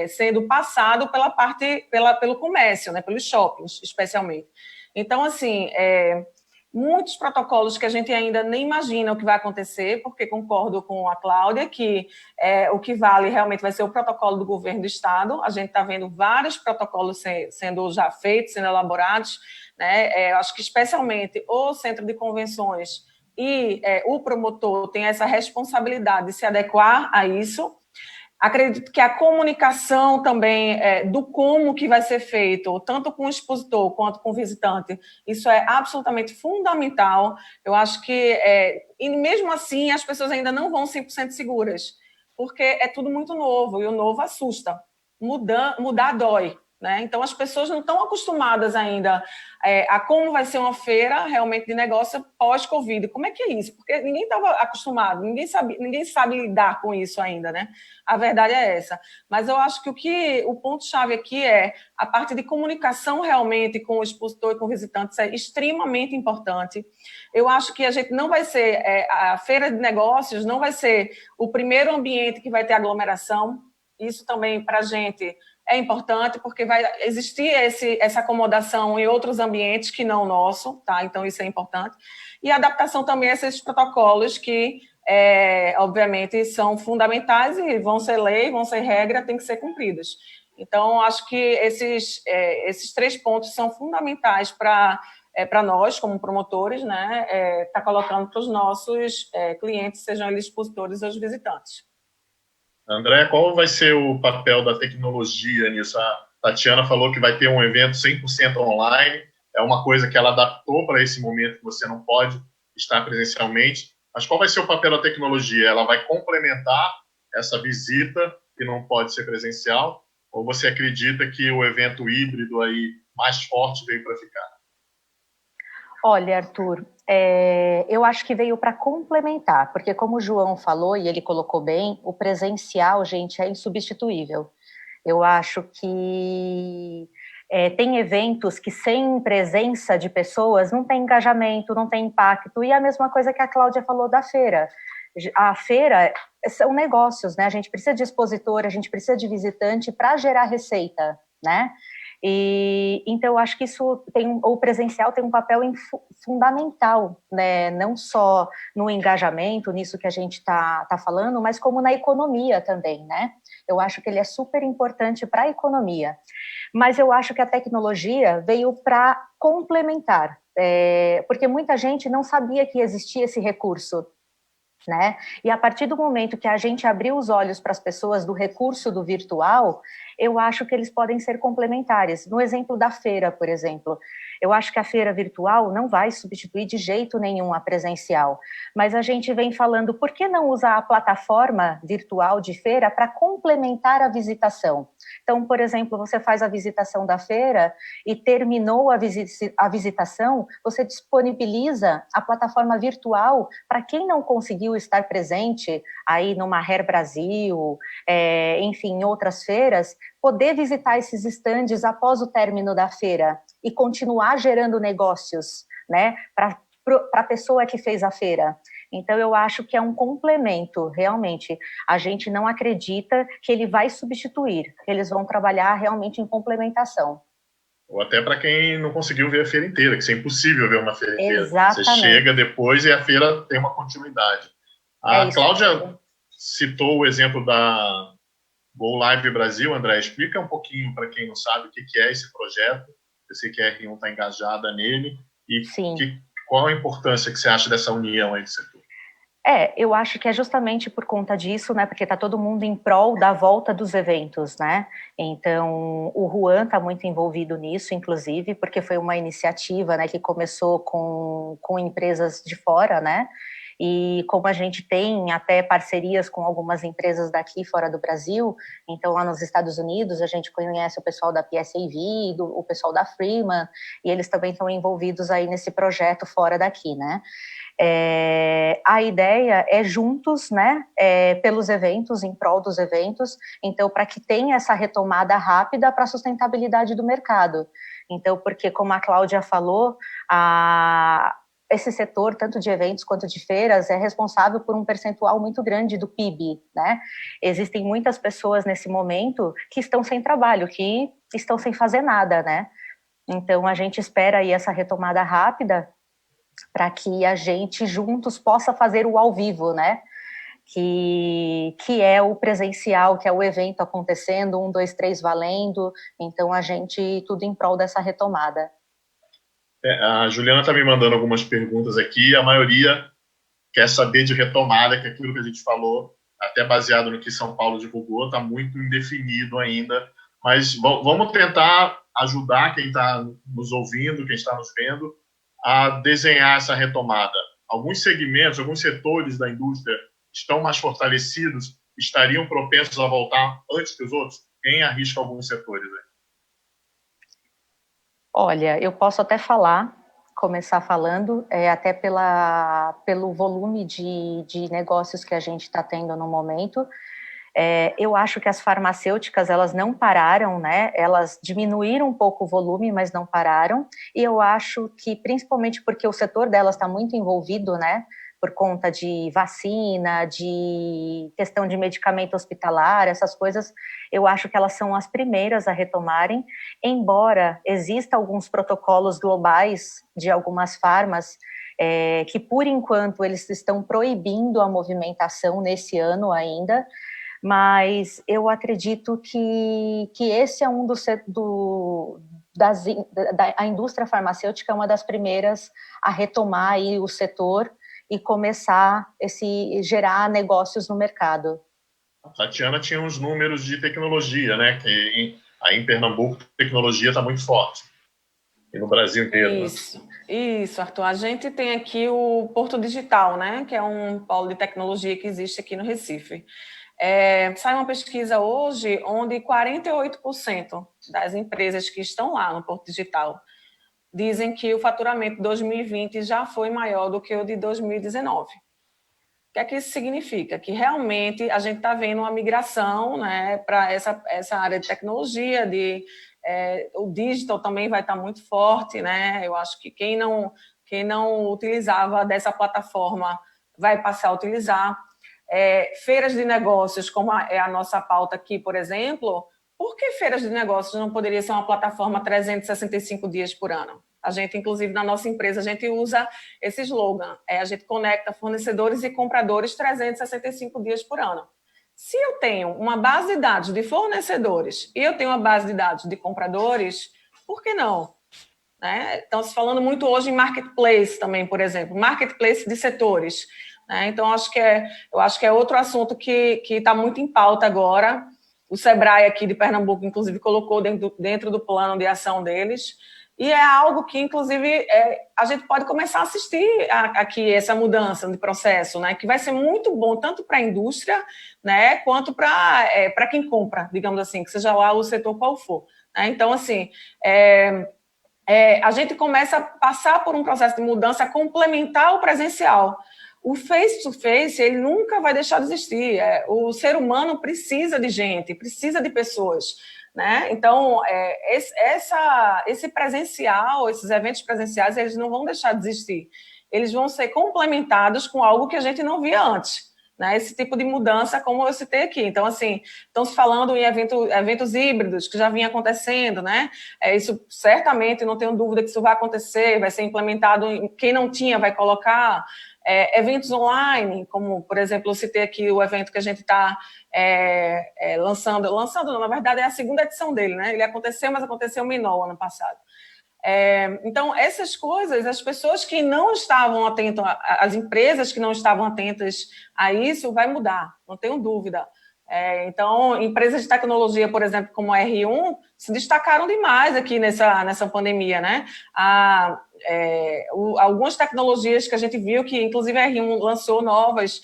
S2: sendo passado pelo comércio, né, pelos shoppings, especialmente. Então, assim, muitos protocolos que a gente ainda nem imagina o que vai acontecer, porque concordo com a Cláudia que o que vale realmente vai ser o protocolo do governo do estado. A gente está vendo vários protocolos sendo já feitos, sendo elaborados, né? Eu acho que especialmente o centro de convenções e o promotor tem essa responsabilidade de se adequar a isso. Acredito que a comunicação também do como que vai ser feito, tanto com o expositor quanto com o visitante, isso é absolutamente fundamental. Eu acho que, e mesmo assim, as pessoas ainda não vão 100% seguras, porque é tudo muito novo, e o novo assusta. Mudar dói, né? Então, as pessoas não estão acostumadas ainda a como vai ser uma feira realmente de negócio pós-Covid. Como é que é isso? Porque ninguém estava acostumado, ninguém sabe lidar com isso ainda, né? A verdade é essa. Mas eu acho que o ponto-chave aqui é a parte de comunicação realmente com o expositor e com o visitante, isso é extremamente importante. Eu acho que a gente não vai ser, a feira de negócios não vai ser o primeiro ambiente que vai ter aglomeração. Isso também, para a gente, é importante, porque vai existir essa acomodação em outros ambientes que não o nosso, tá? Então, isso é importante. E a adaptação também a esses protocolos que, obviamente, são fundamentais e vão ser lei, vão ser regra, têm que ser cumpridos. Então, acho que esses 3 pontos são fundamentais para nós, como promotores, né? Tá colocando para os nossos clientes, sejam eles expositores ou os visitantes.
S1: André, qual vai ser o papel da tecnologia nisso? A Tatiana falou que vai ter um evento 100% online, é uma coisa que ela adaptou para esse momento que você não pode estar presencialmente, mas qual vai ser o papel da tecnologia? Ela vai complementar essa visita que não pode ser presencial, ou você acredita que o evento híbrido aí mais forte veio para ficar?
S3: Olha, Arthur, eu acho que veio para complementar, porque como o João falou, e ele colocou bem, o presencial, gente, é insubstituível. Eu acho que tem eventos que sem presença de pessoas não tem engajamento, não tem impacto, e a mesma coisa que a Cláudia falou da feira. A feira são negócios, né? A gente precisa de expositor, a gente precisa de visitante para gerar receita, né? Então, eu acho que o presencial tem um papel fundamental, né? Não só no engajamento, nisso que a gente tá falando, mas como na economia também, né? Eu acho que ele é super importante para a economia. Mas eu acho que a tecnologia veio para complementar, porque muita gente não sabia que existia esse recurso, né? E a partir do momento que a gente abriu os olhos para as pessoas do recurso do virtual, eu acho que eles podem ser complementares. No exemplo da feira, por exemplo, eu acho que a feira virtual não vai substituir de jeito nenhum a presencial, mas a gente vem falando, por que não usar a plataforma virtual de feira para complementar a visitação? Então, por exemplo, você faz a visitação da feira e terminou a visitação, você disponibiliza a plataforma virtual para quem não conseguiu estar presente aí numa Hair Brasil, enfim, em outras feiras, poder visitar esses estandes após o término da feira e continuar gerando negócios, né, para a pessoa que fez a feira. Então, eu acho que é um complemento, realmente. A gente não acredita que ele vai substituir, eles vão trabalhar realmente em complementação.
S1: Ou até para quem não conseguiu ver a feira inteira, que isso é impossível ver uma feira inteira.
S3: Exatamente.
S1: Você chega depois e a feira tem uma continuidade. A Cláudia citou o exemplo da Go Live Brasil. André, explica um pouquinho para quem não sabe o que é esse projeto. Eu sei que a R1 está engajada nele. E qual a importância que você acha dessa união aí do setor?
S3: Eu acho que é justamente por conta disso, né, porque está todo mundo em prol da volta dos eventos, né, então o Juan está muito envolvido nisso, inclusive, porque foi uma iniciativa, né, que começou com empresas de fora, né, e como a gente tem até parcerias com algumas empresas daqui fora do Brasil, então lá nos Estados Unidos a gente conhece o pessoal da PSAV, o pessoal da Freeman, e eles também estão envolvidos aí nesse projeto fora daqui, né. A ideia é juntos, né, pelos eventos, em prol dos eventos, então para que tenha essa retomada rápida para a sustentabilidade do mercado. Então, porque como a Cláudia falou, esse setor, tanto de eventos quanto de feiras, é responsável por um percentual muito grande do PIB, né? Existem muitas pessoas nesse momento que estão sem trabalho, que estão sem fazer nada, né? Então, a gente espera aí essa retomada rápida para que a gente juntos possa fazer o ao vivo, né? Que é o presencial, que é o evento acontecendo, 1, 2, 3 valendo. Então, a gente, tudo em prol dessa retomada.
S1: A Juliana está me mandando algumas perguntas aqui, a maioria quer saber de retomada, que aquilo que a gente falou, até baseado no que São Paulo divulgou, está muito indefinido ainda, mas vamos tentar ajudar quem está nos ouvindo, quem está nos vendo, a desenhar essa retomada. Alguns segmentos, alguns setores da indústria estão mais fortalecidos, estariam propensos a voltar antes que os outros? Quem arrisca alguns setores aí?
S3: Olha, eu posso até começar falando, até pelo volume de negócios que a gente está tendo no momento. Eu acho que as farmacêuticas, elas não pararam, né? Elas diminuíram um pouco o volume, mas não pararam. E eu acho que, principalmente porque o setor delas está muito envolvido, né? Por conta de vacina, de questão de medicamento hospitalar, essas coisas, eu acho que elas são as primeiras a retomarem, embora exista alguns protocolos globais de algumas farmas que, por enquanto, eles estão proibindo a movimentação nesse ano ainda, mas eu acredito que esse é a indústria farmacêutica é uma das primeiras a retomar aí o setor e começar gerar negócios no mercado.
S1: A Tatiana tinha uns números de tecnologia, né? Que aí em Pernambuco a tecnologia está muito forte. E no Brasil inteiro.
S2: Isso, Arthur. A gente tem aqui o Porto Digital, né? Que é um polo de tecnologia que existe aqui no Recife. Sai uma pesquisa hoje onde 48% das empresas que estão lá no Porto Digital dizem que o faturamento de 2020 já foi maior do que o de 2019. O que é que isso significa? Que realmente a gente está vendo uma migração, né, para essa área de tecnologia, o digital também vai estar muito forte, né? Eu acho que quem não utilizava dessa plataforma vai passar a utilizar. Feiras de negócios, como é a nossa pauta aqui, por exemplo, por que feiras de negócios não poderia ser uma plataforma 365 dias por ano? A gente, inclusive, na nossa empresa, a gente usa esse slogan, a gente conecta fornecedores e compradores 365 dias por ano. Se eu tenho uma base de dados de fornecedores e eu tenho uma base de dados de compradores, por que não? Estão se falando muito hoje em marketplace também, por exemplo, marketplace de setores. Então, eu acho que é outro assunto que está muito em pauta agora. O Sebrae aqui de Pernambuco, inclusive, colocou dentro do plano de ação deles. E é algo que, inclusive, a gente pode começar a assistir aqui essa mudança de processo, né? Que vai ser muito bom tanto para a indústria, né? Quanto para quem compra, digamos assim, que seja lá o setor qual for. Né? Então, assim, a gente começa a passar por um processo de mudança a complementar o presencial. O face-to-face, ele nunca vai deixar de existir. O ser humano precisa de gente, precisa de pessoas. Né? Então, esse presencial, esses eventos presenciais, eles não vão deixar de existir. Eles vão ser complementados com algo que a gente não via antes. Né? Esse tipo de mudança, como eu citei aqui. Então, assim, estão se falando em eventos híbridos, que já vinha acontecendo, né? Isso certamente, não tenho dúvida que isso vai acontecer, vai ser implementado, quem não tinha vai colocar eventos online, como, por exemplo, eu citei aqui o evento que a gente está lançando, não, na verdade é a segunda edição dele, né? Ele aconteceu, mas aconteceu menor ano passado. Então, essas coisas, as pessoas que não estavam atentas, as empresas que não estavam atentas a isso, vai mudar, não tenho dúvida. Então, empresas de tecnologia, por exemplo, como a R1, se destacaram demais aqui nessa pandemia, né? Algumas tecnologias que a gente viu que, inclusive, a R1 lançou novas,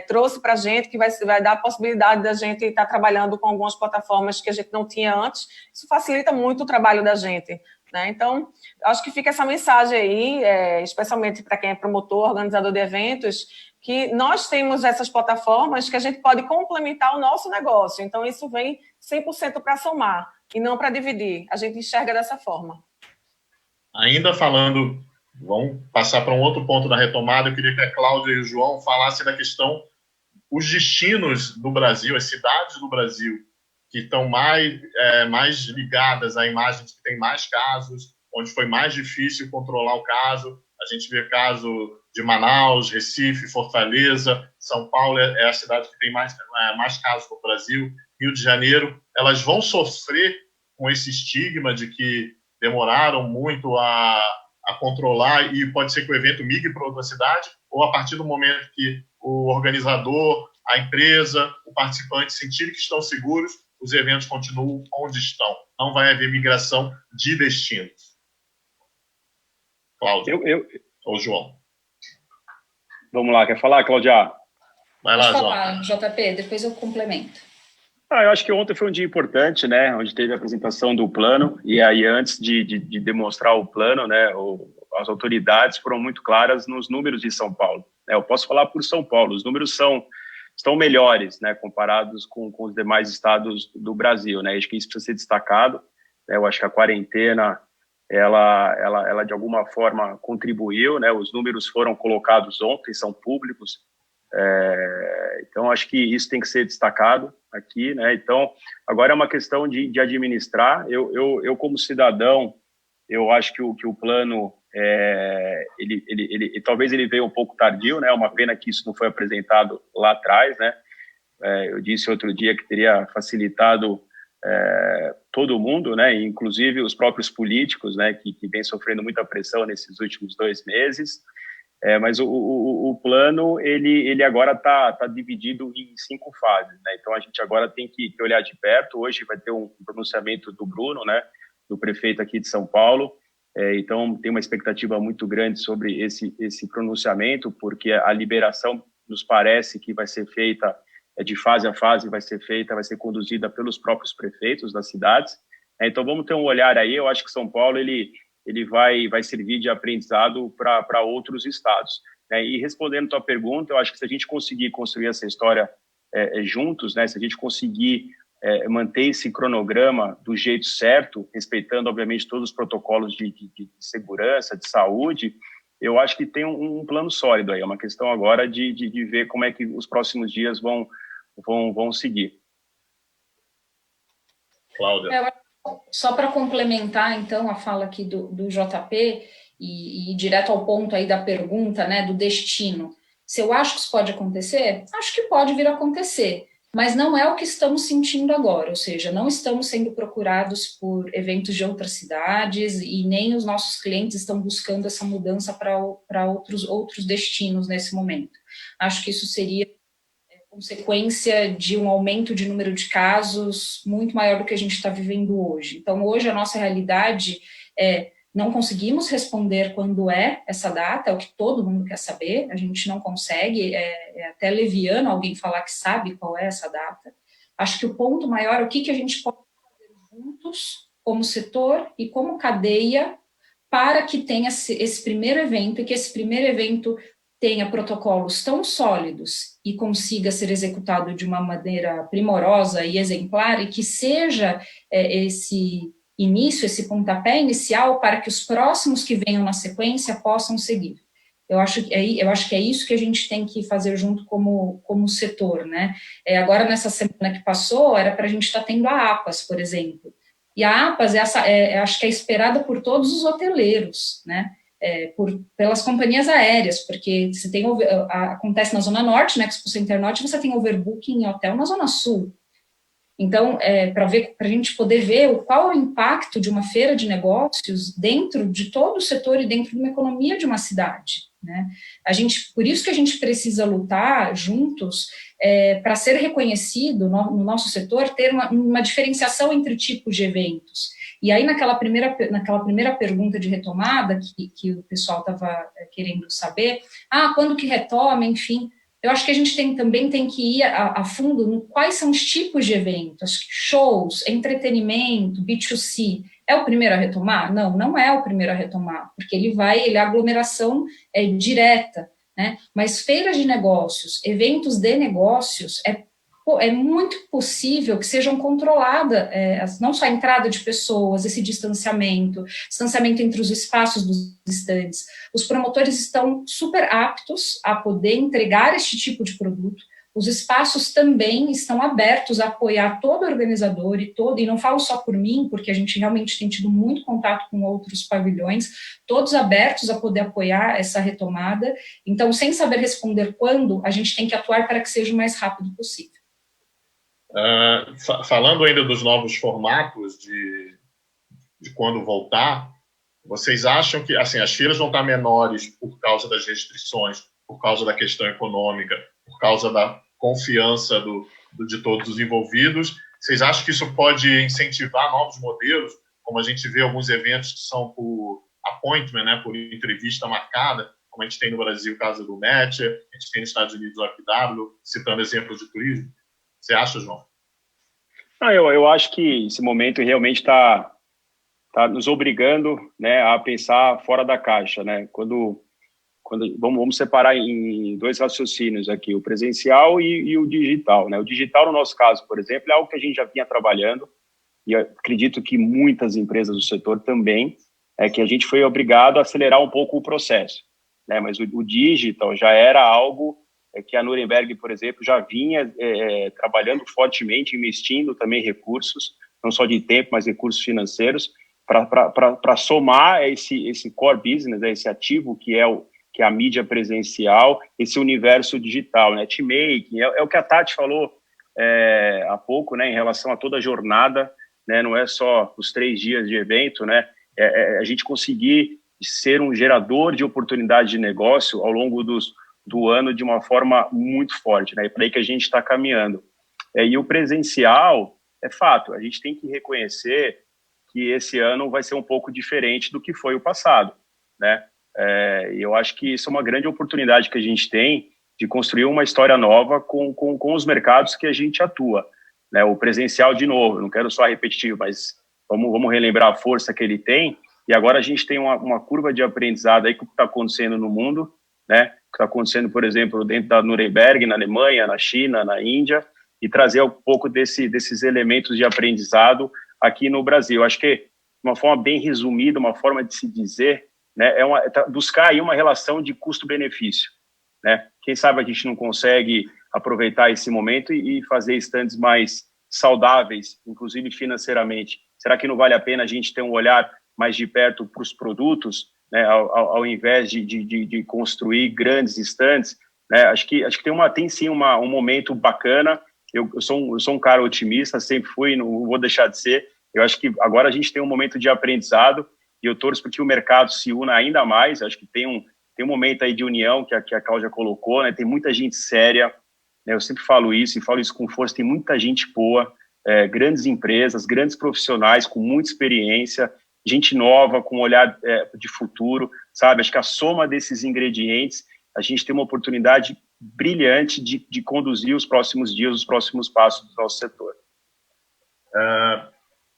S2: trouxe para a gente, que vai dar a possibilidade da gente estar trabalhando com algumas plataformas que a gente não tinha antes. Isso facilita muito o trabalho da gente. Né? Então, acho que fica essa mensagem aí, especialmente para quem é promotor, organizador de eventos, que nós temos essas plataformas que a gente pode complementar o nosso negócio. Então, isso vem 100% para somar e não para dividir. A gente enxerga dessa forma.
S1: Ainda falando, vamos passar para um outro ponto da retomada, eu queria que a Cláudia e o João falassem da questão, os destinos do Brasil, as cidades do Brasil, que estão mais ligadas a imagens que tem mais casos, onde foi mais difícil controlar o caso. A gente vê caso de Manaus, Recife, Fortaleza, São Paulo é a cidade que tem mais casos no Brasil, Rio de Janeiro. Elas vão sofrer com esse estigma de que demoraram muito a controlar e pode ser que o evento migre para outra cidade, ou a partir do momento que o organizador, a empresa, o participante sentirem que estão seguros, os eventos continuam onde estão. Não vai haver migração de destinos. Cláudia ou João?
S4: Vamos lá, quer falar, Cláudia?
S5: Vai lá, João. JP, depois eu complemento.
S4: Eu acho que ontem foi um dia importante, né, onde teve a apresentação do plano, e aí antes de demonstrar o plano, né, as autoridades foram muito claras nos números de São Paulo. Eu posso falar por São Paulo, os números estão melhores, né, comparados com os demais estados do Brasil, né, acho que isso precisa ser destacado, né, eu acho que a quarentena, ela de alguma forma contribuiu, né, os números foram colocados ontem, são públicos, então acho que isso tem que ser destacado aqui, né, então agora é uma questão de administrar, eu como cidadão, eu acho que o plano, talvez ele veio um pouco tardio, né, uma pena que isso não foi apresentado lá atrás, né, eu disse outro dia que teria facilitado todo mundo, né, inclusive os próprios políticos, né, que vem sofrendo muita pressão nesses últimos 2 meses, mas o plano, ele agora está dividido em 5 fases, né, então a gente agora tem que olhar de perto. Hoje vai ter um pronunciamento do Bruno, né, do prefeito aqui de São Paulo, então tem uma expectativa muito grande sobre esse pronunciamento, porque a liberação nos parece que vai ser feita de fase a fase, vai ser conduzida pelos próprios prefeitos das cidades. Então vamos ter um olhar aí. Eu acho que São Paulo ele vai servir de aprendizado para outros estados. E respondendo a tua pergunta, eu acho que se a gente conseguir construir essa história juntos, né, se a gente conseguir manter esse cronograma do jeito certo, respeitando, obviamente, todos os protocolos de segurança, de saúde, eu acho que tem um plano sólido aí. É uma questão agora de ver como é que os próximos dias vão seguir.
S1: Cláudia.
S5: Só para complementar, então, a fala aqui do JP e direto ao ponto aí da pergunta, né, do destino. Se eu acho que isso pode acontecer, acho que pode vir a acontecer, mas não é o que estamos sentindo agora, ou seja, não estamos sendo procurados por eventos de outras cidades e nem os nossos clientes estão buscando essa mudança para outros destinos nesse momento. Acho que isso seria consequência de um aumento de número de casos muito maior do que a gente está vivendo hoje. Então, hoje a nossa realidade não conseguimos responder quando é essa data, é o que todo mundo quer saber, a gente não consegue, é até leviano alguém falar que sabe qual é essa data. Acho que o ponto maior é o que a gente pode fazer juntos, como setor e como cadeia, para que tenha esse primeiro evento, e que esse primeiro evento tenha protocolos tão sólidos e consiga ser executado de uma maneira primorosa e exemplar, e que seja esse início, esse pontapé inicial para que os próximos que venham na sequência possam seguir. Eu acho que é isso que a gente tem que fazer junto como setor, né? Agora, nessa semana que passou, era para a gente estar tendo a APAS, por exemplo. E a APAS, acho que é esperada por todos os hoteleiros, né? Pelas companhias aéreas, porque você tem, acontece na Zona Norte, né? Expo Center Norte, você tem overbooking em hotel na Zona Sul. Então, para a gente poder ver qual é o impacto de uma feira de negócios dentro de todo o setor e dentro de uma economia de uma cidade, né? Por isso que a gente precisa lutar juntos para ser reconhecido no nosso setor, ter uma diferenciação entre tipos de eventos. E aí, naquela primeira pergunta de retomada, que o pessoal estava querendo saber, quando que retoma, enfim... Eu acho que a gente também tem que ir a fundo no quais são os tipos de eventos, shows, entretenimento, B2C. É o primeiro a retomar? Não, não é o primeiro a retomar, porque ele é aglomeração direta, né? Mas feiras de negócios, eventos de negócios, é muito possível que sejam controladas, não só a entrada de pessoas, esse distanciamento entre os espaços dos estandes. Os promotores estão super aptos a poder entregar este tipo de produto. Os espaços também estão abertos a apoiar todo organizador e não falo só por mim, porque a gente realmente tem tido muito contato com outros pavilhões, todos abertos a poder apoiar essa retomada. Então, sem saber responder quando, a gente tem que atuar para que seja o mais rápido possível.
S1: Falando ainda dos novos formatos de quando voltar, vocês acham que assim, as feiras vão estar menores por causa das restrições, por causa da questão econômica, por causa da confiança de todos os envolvidos? Vocês acham que isso pode incentivar novos modelos, como a gente vê alguns eventos que são por appointment, né, por entrevista marcada, como a gente tem no Brasil o caso do Match, a gente tem nos Estados Unidos o FW, citando exemplos de turismo? Você acha, João?
S4: Eu acho que esse momento realmente está nos obrigando, né, a pensar fora da caixa, né? Quando vamos separar em dois raciocínios aqui, o presencial e o digital, né? O digital, no nosso caso, por exemplo, é algo que a gente já vinha trabalhando, e eu acredito que muitas empresas do setor também, que a gente foi obrigado a acelerar um pouco o processo, né? Mas o digital já era algo que a Nuremberg, por exemplo, já vinha trabalhando fortemente, investindo também recursos, não só de tempo, mas recursos financeiros, para somar esse core business, né, esse ativo que é a mídia presencial, esse universo digital, né? Teammaking, é o que a Tati falou há pouco, né, em relação a toda a jornada, né? Não é só os 3 dias de evento, né? A gente conseguir ser um gerador de oportunidade de negócio ao longo do ano de uma forma muito forte, né? É para aí que a gente está caminhando. E o presencial, é fato, a gente tem que reconhecer que esse ano vai ser um pouco diferente do que foi o passado, né? E eu acho que isso é uma grande oportunidade que a gente tem de construir uma história nova com os mercados que a gente atua, né? O presencial, de novo, não quero só repetitivo, mas vamos relembrar a força que ele tem, e agora a gente tem uma curva de aprendizado aí com o que está acontecendo no mundo, né? O que está acontecendo, por exemplo, dentro da Nuremberg, na Alemanha, na China, na Índia, e trazer um pouco desses elementos de aprendizado aqui no Brasil. Acho que, de uma forma bem resumida, uma forma de se dizer, né, buscar aí uma relação de custo-benefício, né? Quem sabe a gente não consegue aproveitar esse momento e fazer stands mais saudáveis, inclusive financeiramente. Será que não vale a pena a gente ter um olhar mais de perto para os produtos, né, ao invés de construir grandes stands, né? Acho que tem sim um momento bacana. Eu sou um cara otimista, sempre fui, não vou deixar de ser. Eu acho que agora a gente tem um momento de aprendizado e eu torço para que o mercado se una ainda mais. Acho que tem um momento aí de união que a Cláudia colocou, né? Tem muita gente séria, né? Eu sempre falo isso e falo isso com força. Tem muita gente boa, grandes empresas, grandes profissionais com muita experiência, gente nova, com um olhar de futuro, sabe? Acho que a soma desses ingredientes, a gente tem uma oportunidade brilhante de conduzir os próximos dias, os próximos passos do nosso setor.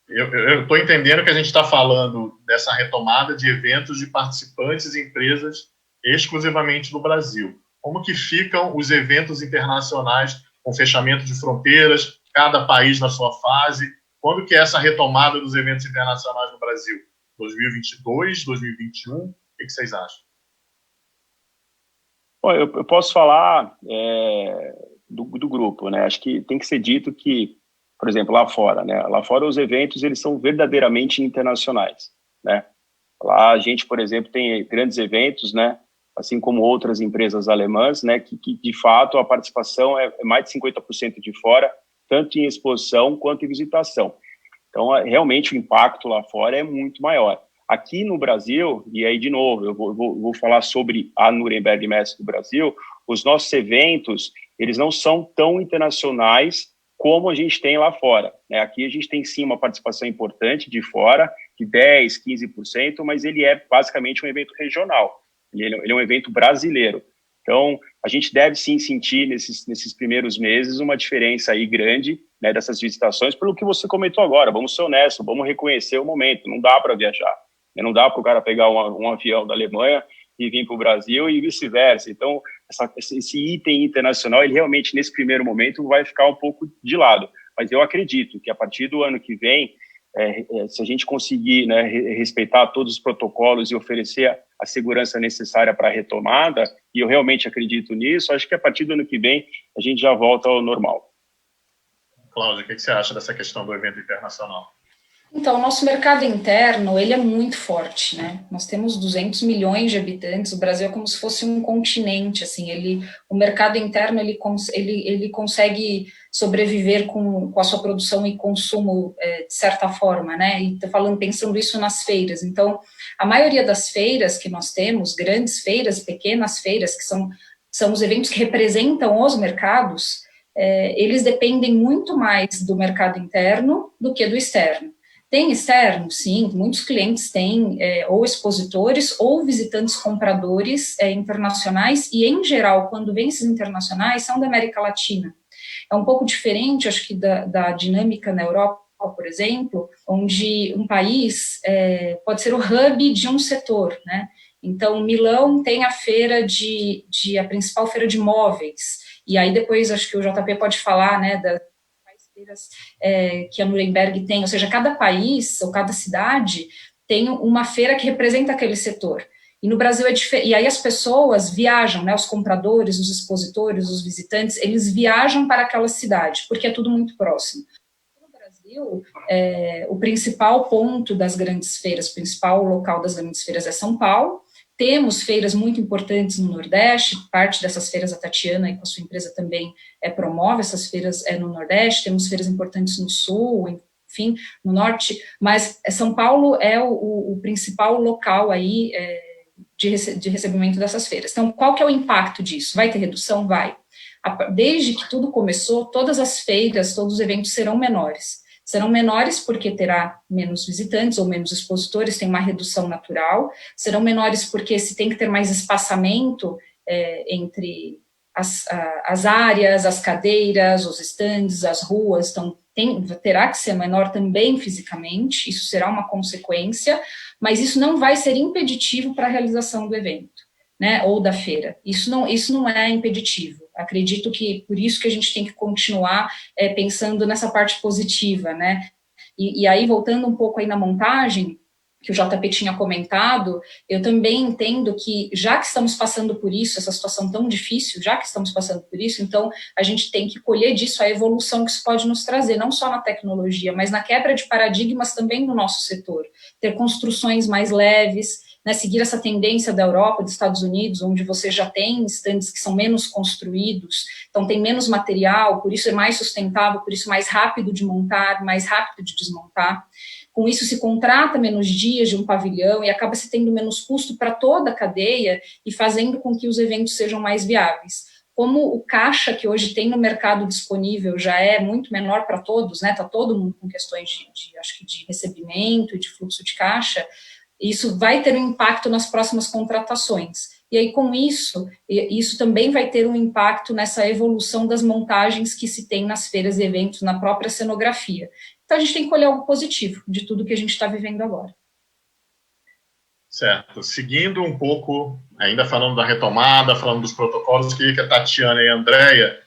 S1: Eu estou entendendo que a gente está falando dessa retomada de eventos de participantes e empresas exclusivamente no Brasil. Como que ficam os eventos internacionais com fechamento de fronteiras, cada país na sua fase? Quando que é essa retomada dos eventos internacionais no Brasil? 2022, 2021? O que vocês acham?
S4: Bom, eu posso falar do grupo, né? Acho que tem que ser dito que, por exemplo, lá fora, né? Lá fora os eventos, eles são verdadeiramente internacionais, né? Lá a gente, por exemplo, tem grandes eventos, né? Assim como outras empresas alemãs, né? Que de fato a participação é mais de 50% de fora, tanto em exposição quanto em visitação. Então, realmente o impacto lá fora é muito maior. Aqui no Brasil, e aí de novo, eu vou falar sobre a Nuremberg Messe do Brasil, os nossos eventos, eles não são tão internacionais como a gente tem lá fora, né? Aqui a gente tem sim uma participação importante de fora, de 10%, 15%, mas ele é basicamente um evento regional, ele é um evento brasileiro. Então, a gente deve sim sentir nesses primeiros meses uma diferença aí grande, né, dessas visitações, pelo que você comentou agora. Vamos ser honestos, vamos reconhecer o momento, não dá para viajar, né? Não dá para o cara pegar um avião da Alemanha e vir para o Brasil e vice-versa. Então, esse item internacional, ele realmente, nesse primeiro momento, vai ficar um pouco de lado. Mas eu acredito que a partir do ano que vem, se a gente conseguir, né, respeitar todos os protocolos e oferecer a segurança necessária para a retomada, e eu realmente acredito nisso, acho que a partir do ano que vem a gente já volta ao normal.
S1: Cláudia, o que você acha dessa questão do evento internacional?
S5: Então, o nosso mercado interno, ele é muito forte, né? Nós temos 200 milhões de habitantes, o Brasil é como se fosse um continente, assim, o mercado interno, ele consegue sobreviver com a sua produção e consumo, de certa forma, né? E pensando isso nas feiras. Então, a maioria das feiras que nós temos, grandes feiras, pequenas feiras, que são os eventos que representam os mercados, eles dependem muito mais do mercado interno do que do externo. Tem externo, sim, muitos clientes têm ou expositores ou visitantes compradores internacionais, e, em geral, quando vêm esses internacionais, são da América Latina. É um pouco diferente, acho que, da dinâmica na Europa, por exemplo, onde um país pode ser o hub de um setor, né? Então, Milão tem a feira a principal feira de móveis, e aí depois acho que o JP pode falar, né, que a Nuremberg tem, ou seja, cada país ou cada cidade tem uma feira que representa aquele setor. E no Brasil é diferente, e aí as pessoas viajam, né, os compradores, os expositores, os visitantes, eles viajam para aquela cidade, porque é tudo muito próximo. No Brasil, o principal ponto das grandes feiras, o principal local das grandes feiras é São Paulo. Temos feiras muito importantes no Nordeste, parte dessas feiras a Tatiana e com a sua empresa também promove essas feiras no Nordeste, temos feiras importantes no Sul, enfim, no Norte, mas São Paulo é o principal local aí de recebimento dessas feiras. Então, qual que é o impacto disso? Vai ter redução? Vai. Desde que tudo começou, todas as feiras, todos os eventos serão menores. Serão menores porque terá menos visitantes ou menos expositores, tem uma redução natural. Serão menores porque se tem que ter mais espaçamento entre as áreas, as cadeiras, os estandes, as ruas. Então, terá que ser menor também fisicamente, isso será uma consequência, mas isso não vai ser impeditivo para a realização do evento, né, ou da feira. Isso não é impeditivo. Acredito que por isso que a gente tem que continuar pensando nessa parte positiva, né? E aí, voltando um pouco aí na montagem, que o JP tinha comentado, eu também entendo que, já que estamos passando por isso, essa situação tão difícil, já que estamos passando por isso, então a gente tem que colher disso a evolução que isso pode nos trazer, não só na tecnologia, mas na quebra de paradigmas também no nosso setor. Ter construções mais leves, né, seguir essa tendência da Europa, dos Estados Unidos, onde você já tem estandes que são menos construídos, então tem menos material, por isso é mais sustentável, por isso mais rápido de montar, mais rápido de desmontar. Com isso se contrata menos dias de um pavilhão e acaba se tendo menos custo para toda a cadeia e fazendo com que os eventos sejam mais viáveis. como o caixa que hoje tem no mercado disponível já é muito menor para todos, né? Está todo mundo com questões acho que de recebimento e de fluxo de caixa, isso vai ter um impacto nas próximas contratações. E aí, com isso também vai ter um impacto nessa evolução das montagens que se tem nas feiras e eventos, na própria cenografia. Então, a gente tem que olhar algo positivo de tudo que a gente está vivendo agora.
S1: Certo. Seguindo um pouco, ainda falando da retomada, falando dos protocolos, queria que a Tatiana e a Andréia,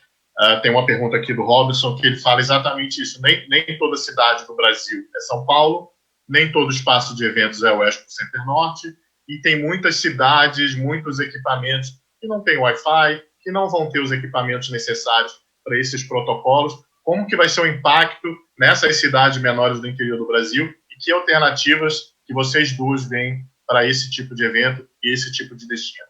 S1: tem uma pergunta aqui do Robson, que ele fala exatamente isso. Nem toda cidade do Brasil é São Paulo, nem todo espaço de eventos é o Expo Center Norte, e tem muitas cidades, muitos equipamentos que não têm Wi-Fi, que não vão ter os equipamentos necessários para esses protocolos. Como que vai ser o impacto nessas cidades menores do interior do Brasil e que alternativas que vocês duas veem para esse tipo de evento e esse tipo de destino?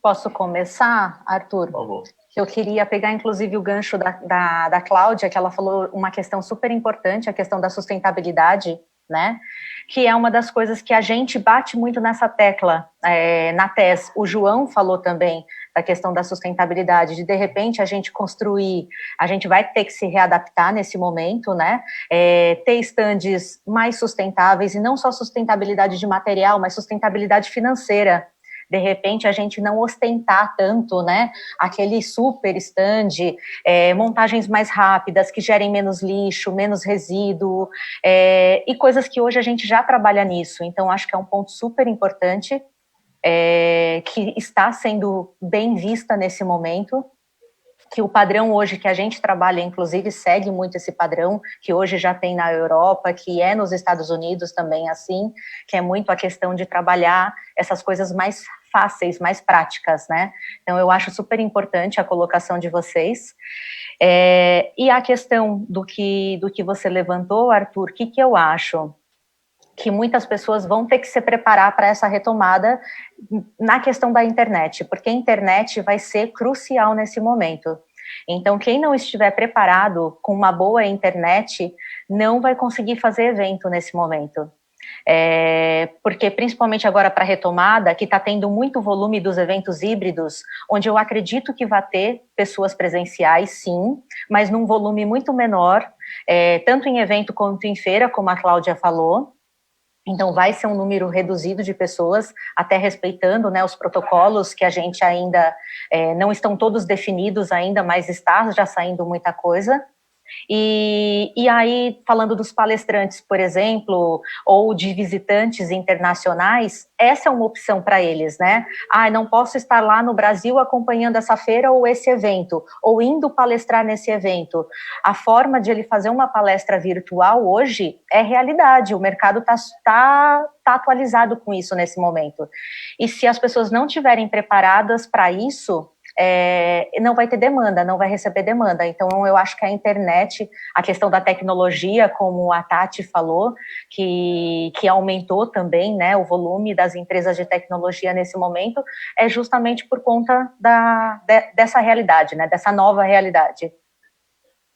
S3: Posso começar, Arthur?
S1: Por favor.
S3: Eu queria pegar, inclusive, o gancho da Cláudia, que ela falou uma questão super importante, a questão da sustentabilidade, né? Que é uma das coisas que a gente bate muito nessa tecla na TES. O João falou também da questão da sustentabilidade, de repente a gente construir, a gente vai ter que se readaptar nesse momento, né? Ter estandes mais sustentáveis, e não só sustentabilidade de material, mas sustentabilidade financeira. De repente, a gente não ostentar tanto, né, aquele super stand, montagens mais rápidas, que gerem menos lixo, menos resíduo, e coisas que hoje a gente já trabalha nisso. Então, acho que é um ponto super importante, que está sendo bem vista nesse momento, que o padrão hoje que a gente trabalha, inclusive, segue muito esse padrão, que hoje já tem na Europa, que é nos Estados Unidos também assim, que é muito a questão de trabalhar essas coisas mais fáceis, mais práticas, né? Então, eu acho super importante a colocação de vocês. E a questão do que você levantou, Arthur, o que eu acho? Que muitas pessoas vão ter que se preparar para essa retomada na questão da internet, porque a internet vai ser crucial nesse momento. Então, quem não estiver preparado com uma boa internet, não vai conseguir fazer evento nesse momento. Porque principalmente agora para a retomada, que está tendo muito volume dos eventos híbridos, onde eu acredito que vai ter pessoas presenciais, sim, mas num volume muito menor, tanto em evento quanto em feira, como a Cláudia falou. Então, vai ser um número reduzido de pessoas, até respeitando, né, os protocolos que a gente ainda não estão todos definidos ainda, mas está já saindo muita coisa. E aí, falando dos palestrantes, por exemplo, ou de visitantes internacionais, essa é uma opção para eles, né? Não posso estar lá no Brasil acompanhando essa feira ou esse evento, ou indo palestrar nesse evento. A forma de ele fazer uma palestra virtual hoje é realidade, o mercado tá atualizado com isso nesse momento. E se as pessoas não estiverem preparadas para isso, não vai ter demanda, não vai receber demanda. Então, eu acho que a internet, a questão da tecnologia, como a Tati falou, que aumentou também, né, o volume das empresas de tecnologia nesse momento, é justamente por conta dessa realidade, né, dessa nova realidade.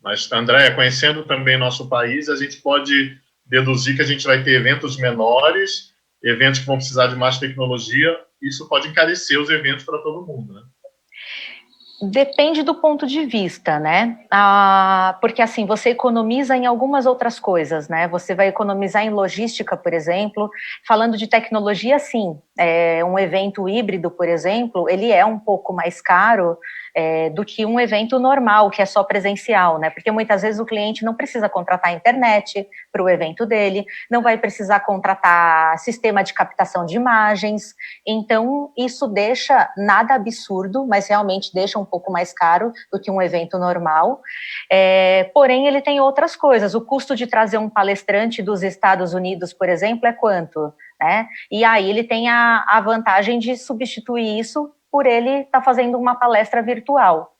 S1: Mas, Andréia, conhecendo também nosso país, a gente pode deduzir que a gente vai ter eventos menores, eventos que vão precisar de mais tecnologia, isso pode encarecer os eventos para todo mundo, né?
S3: Depende do ponto de vista, né? Porque assim, você economiza em algumas outras coisas, né? Você vai economizar em logística, por exemplo. Falando de tecnologia, sim. Um evento híbrido, por exemplo, ele é um pouco mais caro do que um evento normal, que é só presencial, né? Porque muitas vezes o cliente não precisa contratar a internet para o evento dele, não vai precisar contratar sistema de captação de imagens. Então, isso deixa nada absurdo, mas realmente deixa um pouco mais caro do que um evento normal. Porém, ele tem outras coisas. O custo de trazer um palestrante dos Estados Unidos, por exemplo, é quanto? Né? E aí ele tem a vantagem de substituir isso por ele estar fazendo uma palestra virtual.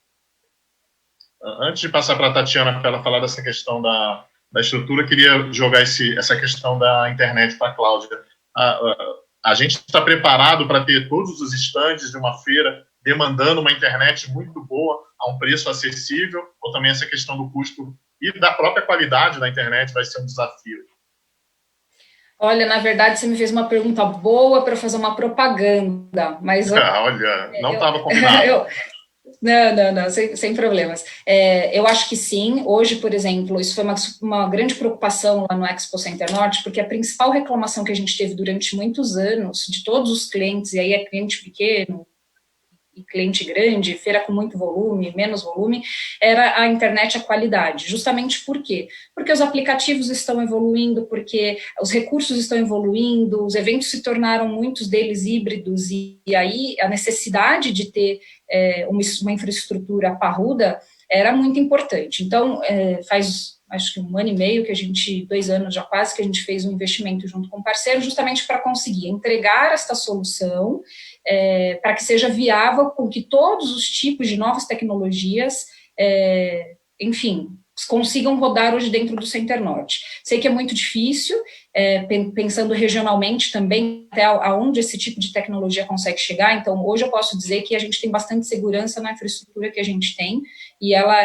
S1: Antes de passar para a Tatiana para ela falar dessa questão da estrutura, queria jogar essa questão da internet para a Cláudia. A gente está preparado para ter todos os estandes de uma feira demandando uma internet muito boa, a um preço acessível, ou também essa questão do custo e da própria qualidade da internet vai ser um desafio?
S5: Olha, na verdade, você me fez uma pergunta boa para fazer uma propaganda, mas...
S1: Olha, não estava combinado.
S5: Não, sem problemas. Eu acho que sim. Hoje, por exemplo, isso foi uma grande preocupação lá no Expo Center Norte, porque a principal reclamação que a gente teve durante muitos anos, de todos os clientes, e aí é cliente pequeno e cliente grande, feira com muito volume, menos volume, era a internet, a qualidade. Justamente por quê? Porque os aplicativos estão evoluindo, porque os recursos estão evoluindo, os eventos se tornaram, muitos deles, híbridos, e aí a necessidade de ter uma infraestrutura parruda era muito importante. Então, faz acho que 1 ano e meio que 2 anos já quase, que a gente fez um investimento junto com o parceiro, justamente para conseguir entregar esta solução, para que seja viável com que todos os tipos de novas tecnologias, enfim, consigam rodar hoje dentro do Center Norte. Sei que é muito difícil, pensando regionalmente também, até aonde esse tipo de tecnologia consegue chegar. Então, hoje eu posso dizer que a gente tem bastante segurança na infraestrutura que a gente tem, e ela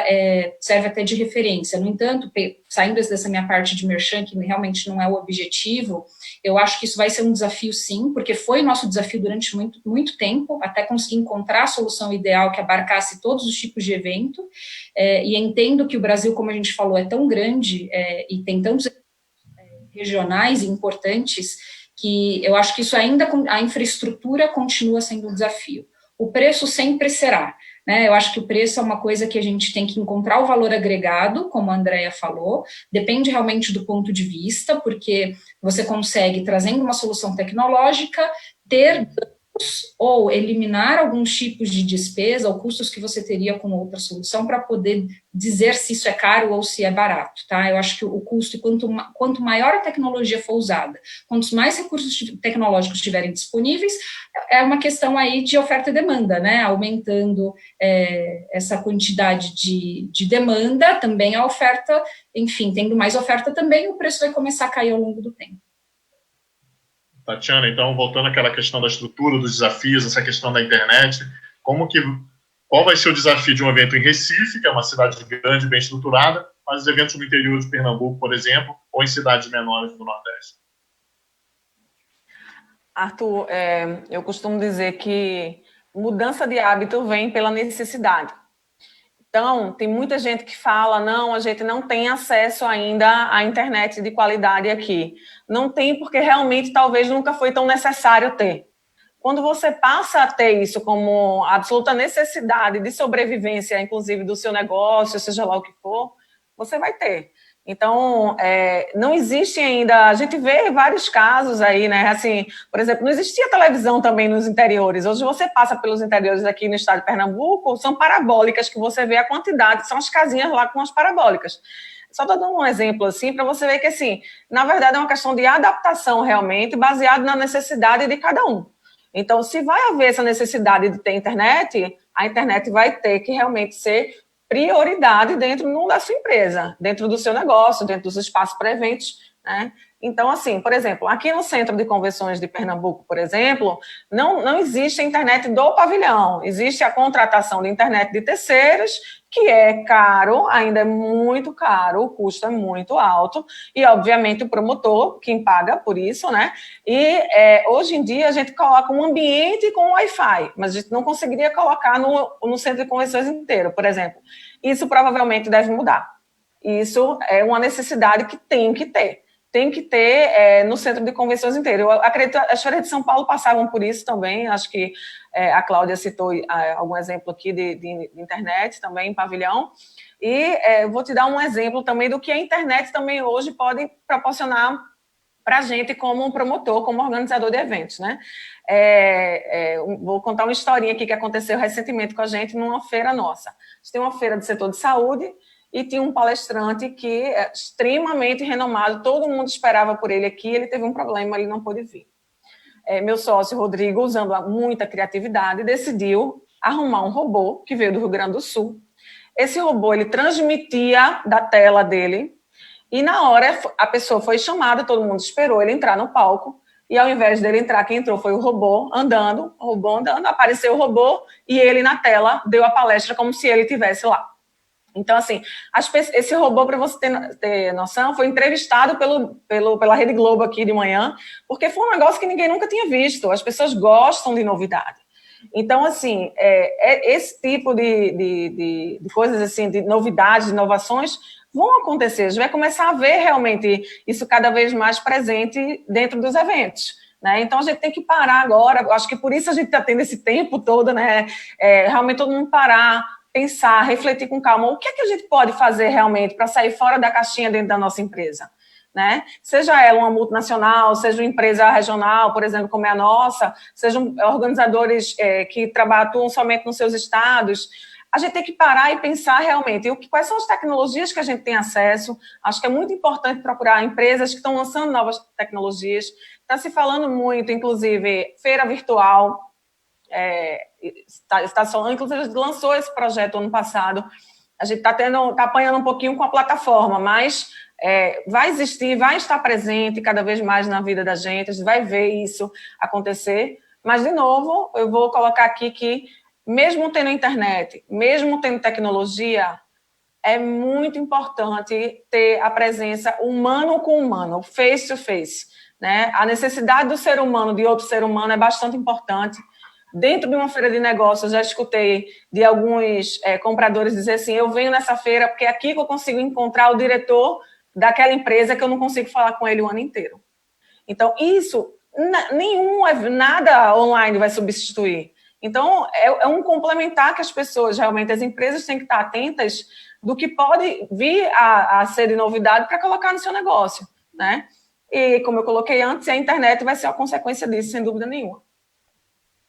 S5: serve até de referência. No entanto, saindo dessa minha parte de merchan, que realmente não é o objetivo, eu acho que isso vai ser um desafio, sim, porque foi nosso desafio durante muito, muito tempo, até conseguir encontrar a solução ideal que abarcasse todos os tipos de evento, e entendo que o Brasil, como a gente falou, é tão grande, e tem tantos regionais e importantes, que eu acho que isso ainda, a infraestrutura continua sendo um desafio. O preço sempre será, né? Eu acho que o preço é uma coisa que a gente tem que encontrar o valor agregado, como a Andrea falou, depende realmente do ponto de vista, porque você consegue, trazendo uma solução tecnológica, ter ou eliminar alguns tipos de despesa ou custos que você teria com outra solução para poder dizer se isso é caro ou se é barato, tá? Eu acho que o custo, quanto maior a tecnologia for usada, quantos mais recursos tecnológicos estiverem disponíveis, é uma questão aí de oferta e demanda, né? Aumentando essa quantidade de demanda, também a oferta, enfim, tendo mais oferta também, o preço vai começar a cair ao longo do tempo.
S1: Tatiana, então, voltando àquela questão da estrutura, dos desafios, essa questão da internet, qual vai ser o desafio de um evento em Recife, que é uma cidade grande, bem estruturada, mas os eventos no interior de Pernambuco, por exemplo, ou em cidades menores do Nordeste?
S2: Arthur, eu costumo dizer que mudança de hábito vem pela necessidade. Então, tem muita gente que fala, não, a gente não tem acesso ainda à internet de qualidade aqui. Não tem porque realmente talvez nunca foi tão necessário ter. Quando você passa a ter isso como absoluta necessidade de sobrevivência, inclusive do seu negócio, seja lá o que for, você vai ter. Então, não existe ainda, a gente vê vários casos aí, né, assim, por exemplo, não existia televisão também nos interiores, hoje você passa pelos interiores aqui no estado de Pernambuco, são parabólicas que você vê a quantidade, são as casinhas lá com as parabólicas. Só estou dando um exemplo, assim, para você ver que, assim, na verdade é uma questão de adaptação realmente, baseado na necessidade de cada um. Então, se vai haver essa necessidade de ter internet, a internet vai ter que realmente ser prioridade dentro da sua empresa, dentro do seu negócio, dentro dos espaços para eventos, né? Então, assim, por exemplo, aqui no Centro de Convenções de Pernambuco, por exemplo, não existe a internet do pavilhão, existe a contratação de internet de terceiros, que é caro, ainda é muito caro, o custo é muito alto, e, obviamente, o promotor, quem paga por isso, né? E, hoje em dia, a gente coloca um ambiente com Wi-Fi, mas a gente não conseguiria colocar no Centro de Convenções inteiro, por exemplo. Isso provavelmente deve mudar. Isso é uma necessidade que tem que ter. Tem que ter no Centro de Convenções inteiro. Eu acredito que as feiras de São Paulo passavam por isso também, acho que a Cláudia citou algum exemplo aqui de internet também, em pavilhão, e vou te dar um exemplo também do que a internet também hoje pode proporcionar para a gente como promotor, como organizador de eventos, né? Vou contar uma historinha aqui que aconteceu recentemente com a gente numa feira nossa. A gente tem uma feira do setor de saúde, e tinha um palestrante que é extremamente renomado, todo mundo esperava por ele aqui, ele teve um problema, ele não pôde vir. Meu sócio, Rodrigo, usando muita criatividade, decidiu arrumar um robô que veio do Rio Grande do Sul. Esse robô, ele transmitia da tela dele, e na hora a pessoa foi chamada, todo mundo esperou ele entrar no palco, e ao invés dele entrar, quem entrou foi o robô andando, apareceu o robô, e ele na tela deu a palestra como se ele estivesse lá. Então, assim, esse robô, para você ter noção, foi entrevistado pela Rede Globo aqui de manhã, porque foi um negócio que ninguém nunca tinha visto. As pessoas gostam de novidade. Então, assim, esse tipo de coisas, assim, de novidades, de inovações, vão acontecer. A gente vai começar a ver realmente isso cada vez mais presente dentro dos eventos, né? Então, a gente tem que parar agora. Acho que por isso a gente está tendo esse tempo todo, né? Realmente todo mundo parar, pensar, refletir com calma. O que é que a gente pode fazer realmente para sair fora da caixinha dentro da nossa empresa? Né? Seja ela uma multinacional, seja uma empresa regional, por exemplo, como é a nossa, sejam organizadores que atuam somente nos seus estados, a gente tem que parar e pensar realmente quais são as tecnologias que a gente tem acesso. Acho que é muito importante procurar empresas que estão lançando novas tecnologias. Está se falando muito, inclusive, feira virtual. Estação, inclusive, lançou esse projeto ano passado. A gente está apanhando um pouquinho com a plataforma, mas vai existir, vai estar presente cada vez mais na vida da gente, a gente vai ver isso acontecer. Mas, de novo, eu vou colocar aqui que, mesmo tendo internet, mesmo tendo tecnologia, é muito importante ter a presença humano com humano, face to face, né? A necessidade do ser humano, de outro ser humano, é bastante importante. Dentro de uma feira de negócios, já escutei de alguns compradores dizer assim, eu venho nessa feira porque é aqui que eu consigo encontrar o diretor daquela empresa que eu não consigo falar com ele o ano inteiro. Então, isso, nada online vai substituir. Então, é um complementar que as pessoas, realmente, as empresas têm que estar atentas do que pode vir a ser de novidade para colocar no seu negócio, né? E, como eu coloquei antes, a internet vai ser a consequência disso, sem dúvida nenhuma.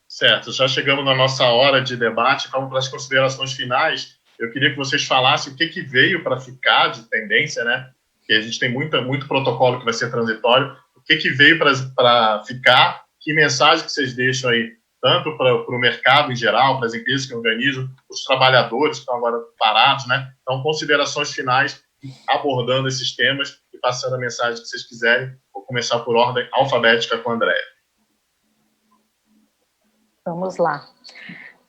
S1: Certo, já chegamos na nossa hora de debate, vamos para as considerações finais. Eu queria que vocês falassem o que veio para ficar de tendência, né? Porque a gente tem muito protocolo que vai ser transitório. O que veio para ficar? Que mensagem que vocês deixam aí, tanto para o mercado em geral, para as empresas que organizam, os trabalhadores que estão agora parados, né? Então, considerações finais, abordando esses temas e passando a mensagem que vocês quiserem. Vou começar por ordem alfabética com a Andréia.
S3: Vamos lá.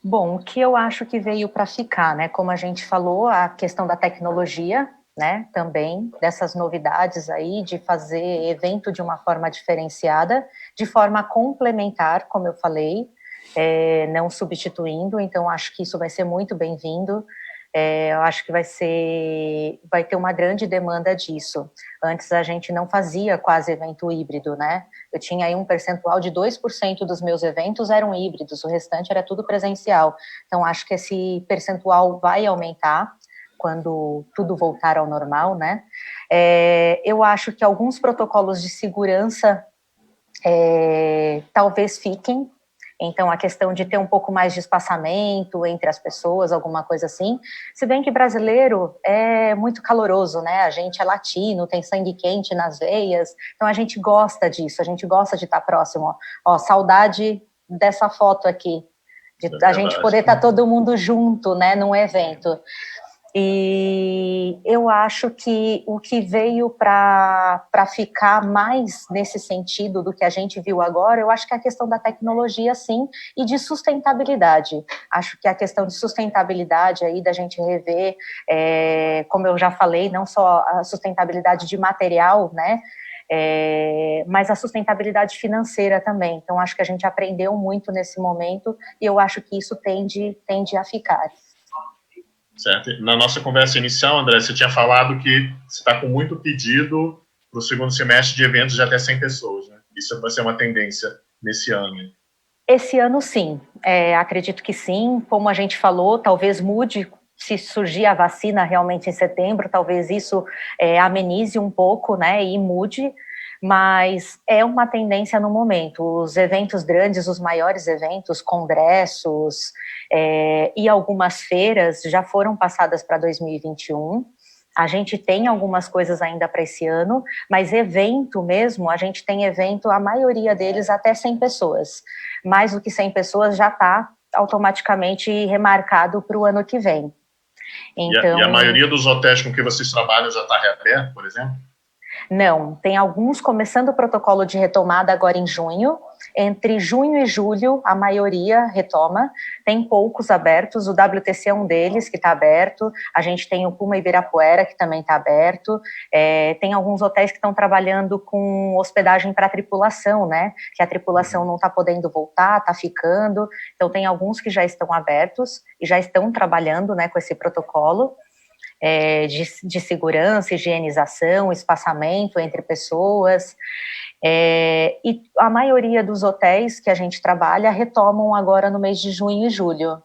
S3: Bom, o que eu acho que veio para ficar, né? Como a gente falou, a questão da tecnologia, né? Também dessas novidades aí de fazer evento de uma forma diferenciada, de forma complementar, como eu falei, não substituindo. Então, acho que isso vai ser muito bem-vindo. Eu acho que vai ter uma grande demanda disso. Antes a gente não fazia quase evento híbrido, né? Eu tinha aí um percentual de 2% dos meus eventos eram híbridos, o restante era tudo presencial. Então, acho que esse percentual vai aumentar quando tudo voltar ao normal, né? Eu acho que alguns protocolos de segurança talvez fiquem. Então, a questão de ter um pouco mais de espaçamento entre as pessoas, alguma coisa assim. Se bem que brasileiro é muito caloroso, né? A gente é latino, tem sangue quente nas veias. Então, a gente gosta disso, a gente gosta de estar próximo. Ó, saudade dessa foto aqui, de a gente poder estar todo mundo junto, né, num evento. E eu acho que o que veio para ficar mais nesse sentido do que a gente viu agora, eu acho que é a questão da tecnologia, sim, e de sustentabilidade. Acho que a questão de sustentabilidade aí, da gente rever, como eu já falei, não só a sustentabilidade de material, né, mas a sustentabilidade financeira também. Então, acho que a gente aprendeu muito nesse momento e eu acho que isso tende a ficar.
S1: Certo. Na nossa conversa inicial, André, você tinha falado que você está com muito pedido para o segundo semestre de eventos de até 100 pessoas, né? Isso vai ser uma tendência nesse ano.
S3: Esse ano, sim. Acredito que sim. Como a gente falou, talvez mude se surgir a vacina realmente em setembro, talvez isso amenize um pouco, né, e mude, mas é uma tendência no momento. Os eventos grandes, os maiores eventos, congressos e algumas feiras já foram passadas para 2021. A gente tem algumas coisas ainda para esse ano, mas evento mesmo, a gente tem evento, a maioria deles até 100 pessoas. Mais do que 100 pessoas já está automaticamente remarcado para o ano que vem. Então,
S1: e a maioria dos hotéis com que vocês trabalham já está reaberto, por exemplo?
S3: Não, tem alguns começando o protocolo de retomada agora em junho. Entre junho e julho, a maioria retoma. Tem poucos abertos, o WTC é um deles que está aberto. A gente tem o Puma Ibirapuera, que também está aberto. Tem alguns hotéis que estão trabalhando com hospedagem para a tripulação, né? Que a tripulação não está podendo voltar, está ficando. Então, tem alguns que já estão abertos e já estão trabalhando, né, com esse protocolo. De segurança, higienização, espaçamento entre pessoas, e a maioria dos hotéis que a gente trabalha retomam agora no mês de junho e julho.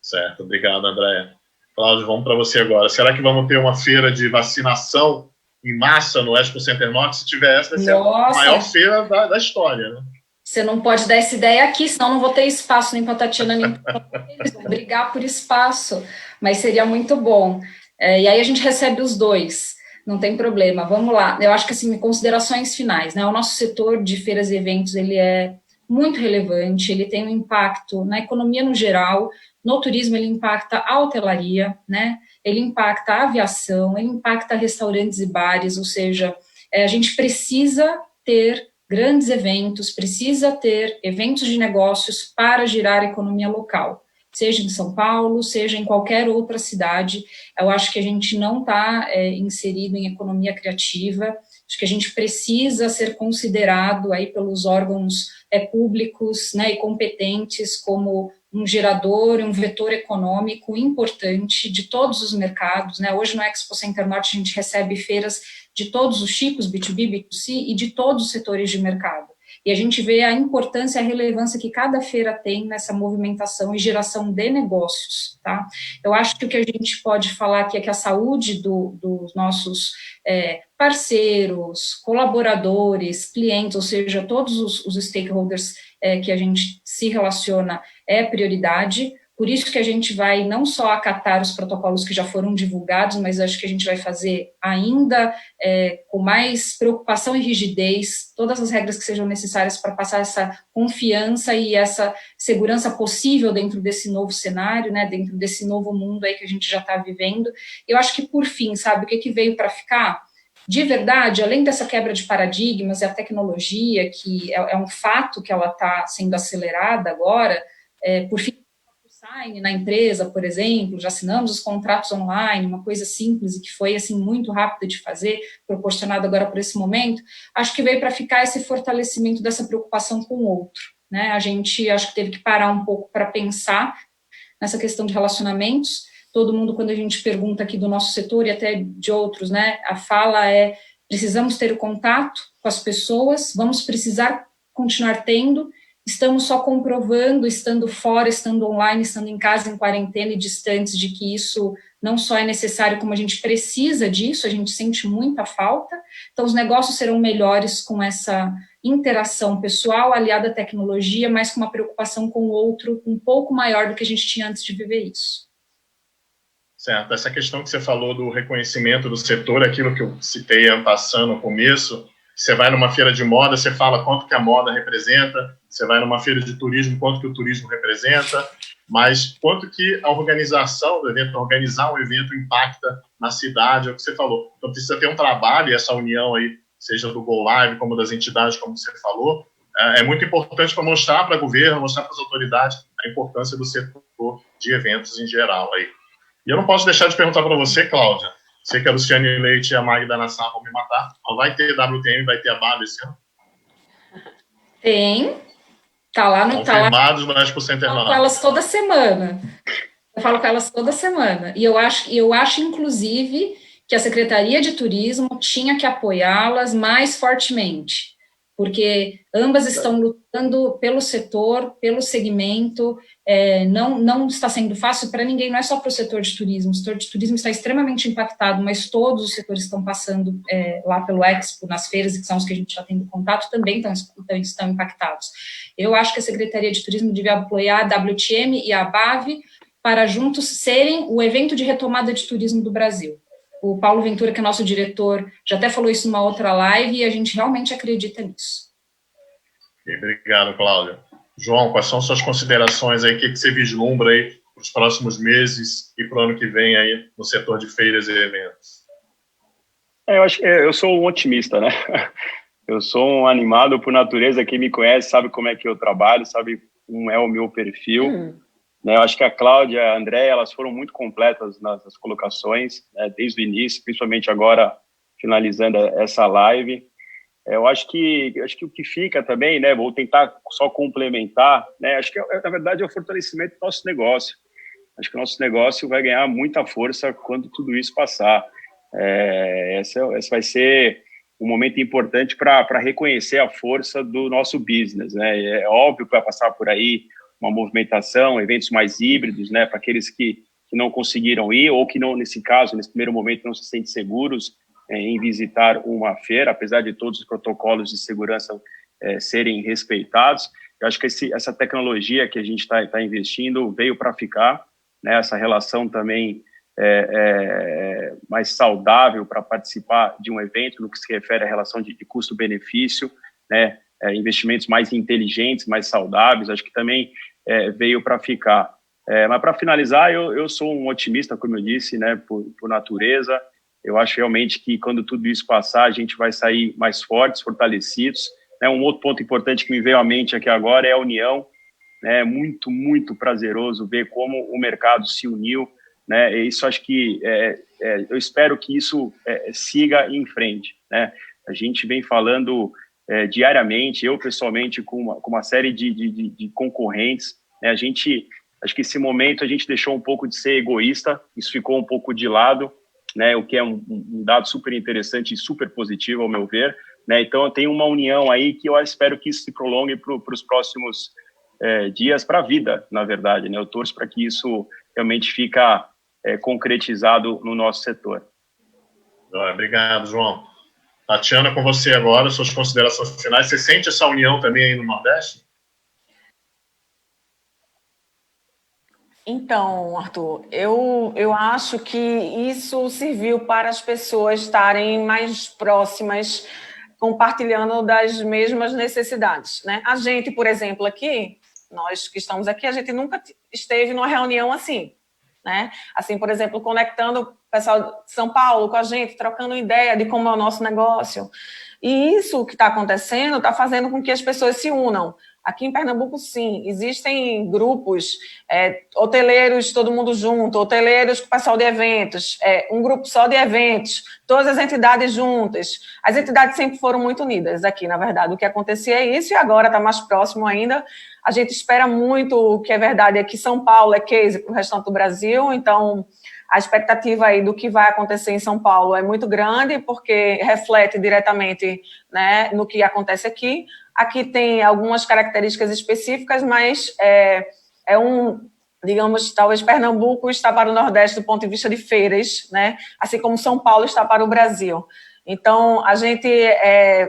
S1: Certo, obrigado, Andréa. Cláudio, vamos para você agora. Será que vamos ter uma feira de vacinação em massa no Expo Center Norte? Se tiver essa, vai ser a maior feira da história, né?
S5: Você não pode dar essa ideia aqui, senão não vou ter espaço nem para a Tatiana, nem para eles vão brigar por espaço, mas seria muito bom. E aí a gente recebe os dois, não tem problema. Vamos lá, eu acho que assim, considerações finais, né? O nosso setor de feiras e eventos, ele é muito relevante, ele tem um impacto na economia no geral, no turismo ele impacta a hotelaria, né? Ele impacta a aviação, ele impacta restaurantes e bares, ou seja, a gente precisa ter grandes eventos, precisa ter eventos de negócios para girar a economia local, seja em São Paulo, seja em qualquer outra cidade. Eu acho que a gente não está inserido em economia criativa, acho que a gente precisa ser considerado aí pelos órgãos públicos, né, e competentes como um gerador, um vetor econômico importante de todos os mercados, né? Hoje no Expo Center Norte a gente recebe feiras de todos os tipos, B2B, B2C, e de todos os setores de mercado. E a gente vê a importância e a relevância que cada feira tem nessa movimentação e geração de negócios, tá? Eu acho que o que a gente pode falar aqui é que a saúde dos nossos parceiros, colaboradores, clientes, ou seja, todos os stakeholders que a gente se relaciona é prioridade. Por isso que a gente vai não só acatar os protocolos que já foram divulgados, mas acho que a gente vai fazer ainda com mais preocupação e rigidez todas as regras que sejam necessárias para passar essa confiança e essa segurança possível dentro desse novo cenário, né, dentro desse novo mundo aí que a gente já está vivendo. Eu acho que, por fim, sabe, o que veio para ficar? De verdade, além dessa quebra de paradigmas e a tecnologia, que é um fato que ela está sendo acelerada agora, por fim, na empresa, por exemplo, já assinamos os contratos online, uma coisa simples e que foi assim muito rápida de fazer, proporcionado agora por esse momento. Acho que veio para ficar esse fortalecimento dessa preocupação com o outro, né? A gente acho que teve que parar um pouco para pensar nessa questão de relacionamentos. Todo mundo, quando a gente pergunta aqui do nosso setor e até de outros, né, a fala é: precisamos ter o contato com as pessoas, vamos precisar continuar tendo. Estamos só comprovando, estando fora, estando online, estando em casa, em quarentena e distantes, de que isso não só é necessário, como a gente precisa disso, a gente sente muita falta. Então, os negócios serão melhores com essa interação pessoal aliada à tecnologia, mas com uma preocupação com o outro um pouco maior do que a gente tinha antes de viver isso.
S1: Certo. Essa questão que você falou do reconhecimento do setor, aquilo que eu citei passando no começo. Você vai numa feira de moda, você fala quanto que a moda representa, você vai numa feira de turismo, quanto que o turismo representa, mas quanto que a organização do evento, organizar um evento impacta na cidade, é o que você falou. Então precisa ter um trabalho, e essa união aí, seja do Go Live, como das entidades, como você falou, é muito importante para mostrar para o governo, mostrar para as autoridades a importância do setor de eventos em geral aí. E eu não posso deixar de perguntar para você, Cláudia. Sei que a Luciane Leite e a Magda Nassar vão me matar. Mas vai ter WTM, vai ter a BAB esse ano?
S5: Tem. Tá lá no...
S1: Confirmados no Expo Center Norte.
S5: Eu falo com elas toda semana. Eu falo com elas toda semana. E eu acho, inclusive, que a Secretaria de Turismo tinha que apoiá-las mais fortemente. Porque ambas estão lutando pelo setor, pelo segmento, não está sendo fácil para ninguém, não é só para o setor de turismo. O setor de turismo está extremamente impactado, mas todos os setores estão passando lá pelo Expo, nas feiras, que são os que a gente está tendo contato, também estão impactados. Eu acho que a Secretaria de Turismo devia apoiar a WTM e a ABAV para juntos serem o evento de retomada de turismo do Brasil. O Paulo Ventura, que é nosso diretor, já até falou isso numa outra live e a gente realmente acredita nisso.
S1: Obrigado, Cláudia. João, quais são suas considerações aí? O que você vislumbra aí para os próximos meses e para o ano que vem aí no setor de feiras e eventos?
S4: Eu acho que eu sou um otimista, né? Eu sou um animado por natureza. Quem me conhece sabe como é que eu trabalho, sabe como é o meu perfil. Né? Eu acho que a Cláudia e a Andréia, elas foram muito completas nas colocações, né? Desde o início, principalmente agora, finalizando essa live. Eu acho que o que fica também, né? Vou tentar só complementar, né? Acho que, na verdade, é o fortalecimento do nosso negócio. Acho que o nosso negócio vai ganhar muita força quando tudo isso passar. Esse vai ser um momento importante para reconhecer a força do nosso business, né? É óbvio que vai passar por aí uma movimentação, eventos mais híbridos, né? Para aqueles que não conseguiram ir ou que não, nesse caso, nesse primeiro momento, não se sentem seguros em visitar uma feira, apesar de todos os protocolos de segurança serem respeitados. Eu acho que essa tecnologia que a gente está investindo veio para ficar, né? Essa relação também mais saudável para participar de um evento no que se refere à relação de custo-benefício, né? Investimentos mais inteligentes, mais saudáveis, acho que também veio para ficar. Mas para finalizar, eu sou um otimista, como eu disse, né? Por natureza. Eu acho realmente que quando tudo isso passar, a gente vai sair mais fortes, fortalecidos. Um outro ponto importante que me veio à mente aqui agora é a união. É muito, muito prazeroso ver como o mercado se uniu, né? Isso acho que eu espero que isso siga em frente, né? A gente vem falando diariamente, eu pessoalmente com uma série de concorrentes, né? Acho que esse momento a gente deixou um pouco de ser egoísta, isso ficou um pouco de lado, né? O que é um dado super interessante e super positivo ao meu ver, né? Então tem uma união aí que eu espero que isso se prolongue para os próximos dias, para a vida, na verdade, né? Eu torço para que isso realmente fica concretizado no nosso setor.
S1: Obrigado, João. Tatiana, com você agora, suas considerações finais. Você sente essa união também aí no Nordeste?
S2: Então, Arthur, eu acho que isso serviu para as pessoas estarem mais próximas, compartilhando das mesmas necessidades, né? A gente, por exemplo, aqui, nós que estamos aqui, a gente nunca esteve numa reunião assim, né? Assim, por exemplo, conectando o pessoal de São Paulo com a gente, trocando ideia de como é o nosso negócio. E isso que está acontecendo está fazendo com que as pessoas se unam. Aqui em Pernambuco, sim, existem grupos, hoteleiros, todo mundo junto, hoteleiros com o pessoal de eventos, um grupo só de eventos, todas as entidades juntas. As entidades sempre foram muito unidas aqui, na verdade. O que acontecia é isso, e agora está mais próximo ainda. A gente espera muito, o que é verdade é que São Paulo é case para o restante do Brasil, então a expectativa aí do que vai acontecer em São Paulo é muito grande, porque reflete diretamente, né, no que acontece aqui. Aqui tem algumas características específicas, mas digamos, talvez Pernambuco está para o Nordeste do ponto de vista de feiras, né? Assim como São Paulo está para o Brasil. Então, a gente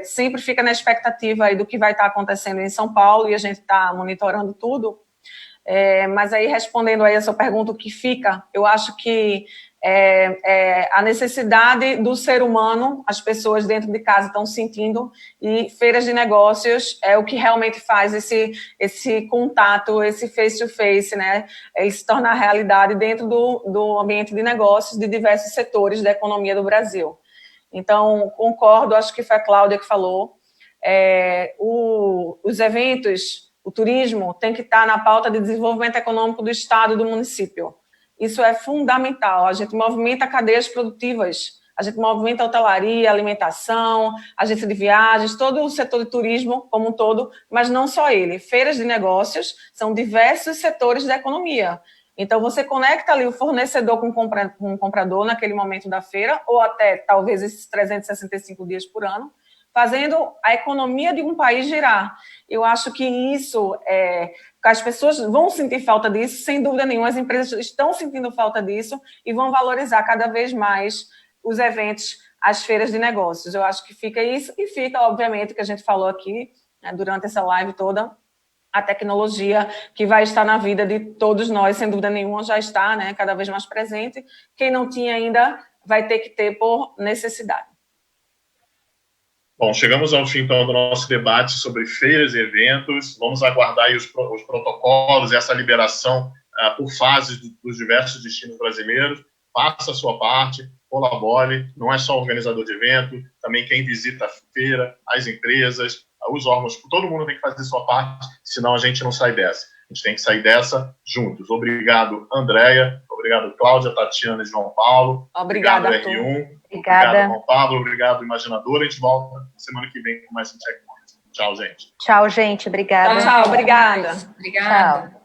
S2: sempre fica na expectativa aí do que vai estar acontecendo em São Paulo e a gente está monitorando tudo. Mas aí, respondendo aí a sua pergunta, o que fica, eu acho que a necessidade do ser humano, as pessoas dentro de casa estão sentindo, e feiras de negócios é o que realmente faz esse contato, esse face-to-face, né, ele se tornar realidade dentro do ambiente de negócios de diversos setores da economia do Brasil. Então, concordo, acho que foi a Cláudia que falou, os eventos, o turismo tem que estar na pauta de desenvolvimento econômico do Estado e do município. Isso é fundamental. A gente movimenta cadeias produtivas, a gente movimenta a hotelaria, alimentação, agência de viagens, todo o setor de turismo como um todo, mas não só ele. Feiras de negócios são diversos setores da economia. Então, você conecta ali o fornecedor com o comprador naquele momento da feira, ou até, talvez, esses 365 dias por ano, fazendo a economia de um país girar. Eu acho que isso, as pessoas vão sentir falta disso, sem dúvida nenhuma, as empresas estão sentindo falta disso e vão valorizar cada vez mais os eventos, as feiras de negócios. Eu acho que fica isso, e fica, obviamente, o que a gente falou aqui, né, durante essa live toda, a tecnologia que vai estar na vida de todos nós, sem dúvida nenhuma, já está, né, cada vez mais presente. Quem não tinha ainda vai ter que ter por necessidade.
S1: Bom, chegamos ao fim, então, do nosso debate sobre feiras e eventos. Vamos aguardar aí os protocolos, essa liberação por fases dos diversos destinos brasileiros. Faça a sua parte, colabore, não é só organizador de evento, também quem visita a feira, as empresas, os órgãos, todo mundo tem que fazer sua parte, senão a gente não sai dessa. A gente tem que sair dessa juntos. Obrigado, Andréia. Obrigado, Cláudia, Tatiana e João Paulo.
S2: Obrigada,
S1: obrigado, R1.
S3: Obrigada.
S1: Obrigado, João Paulo. Obrigado, Imaginador. A gente volta semana que vem com mais um checkpoint. Tchau, gente.
S3: Tchau, gente. Obrigada.
S2: Tchau, obrigada.
S5: Obrigada.
S3: Tchau.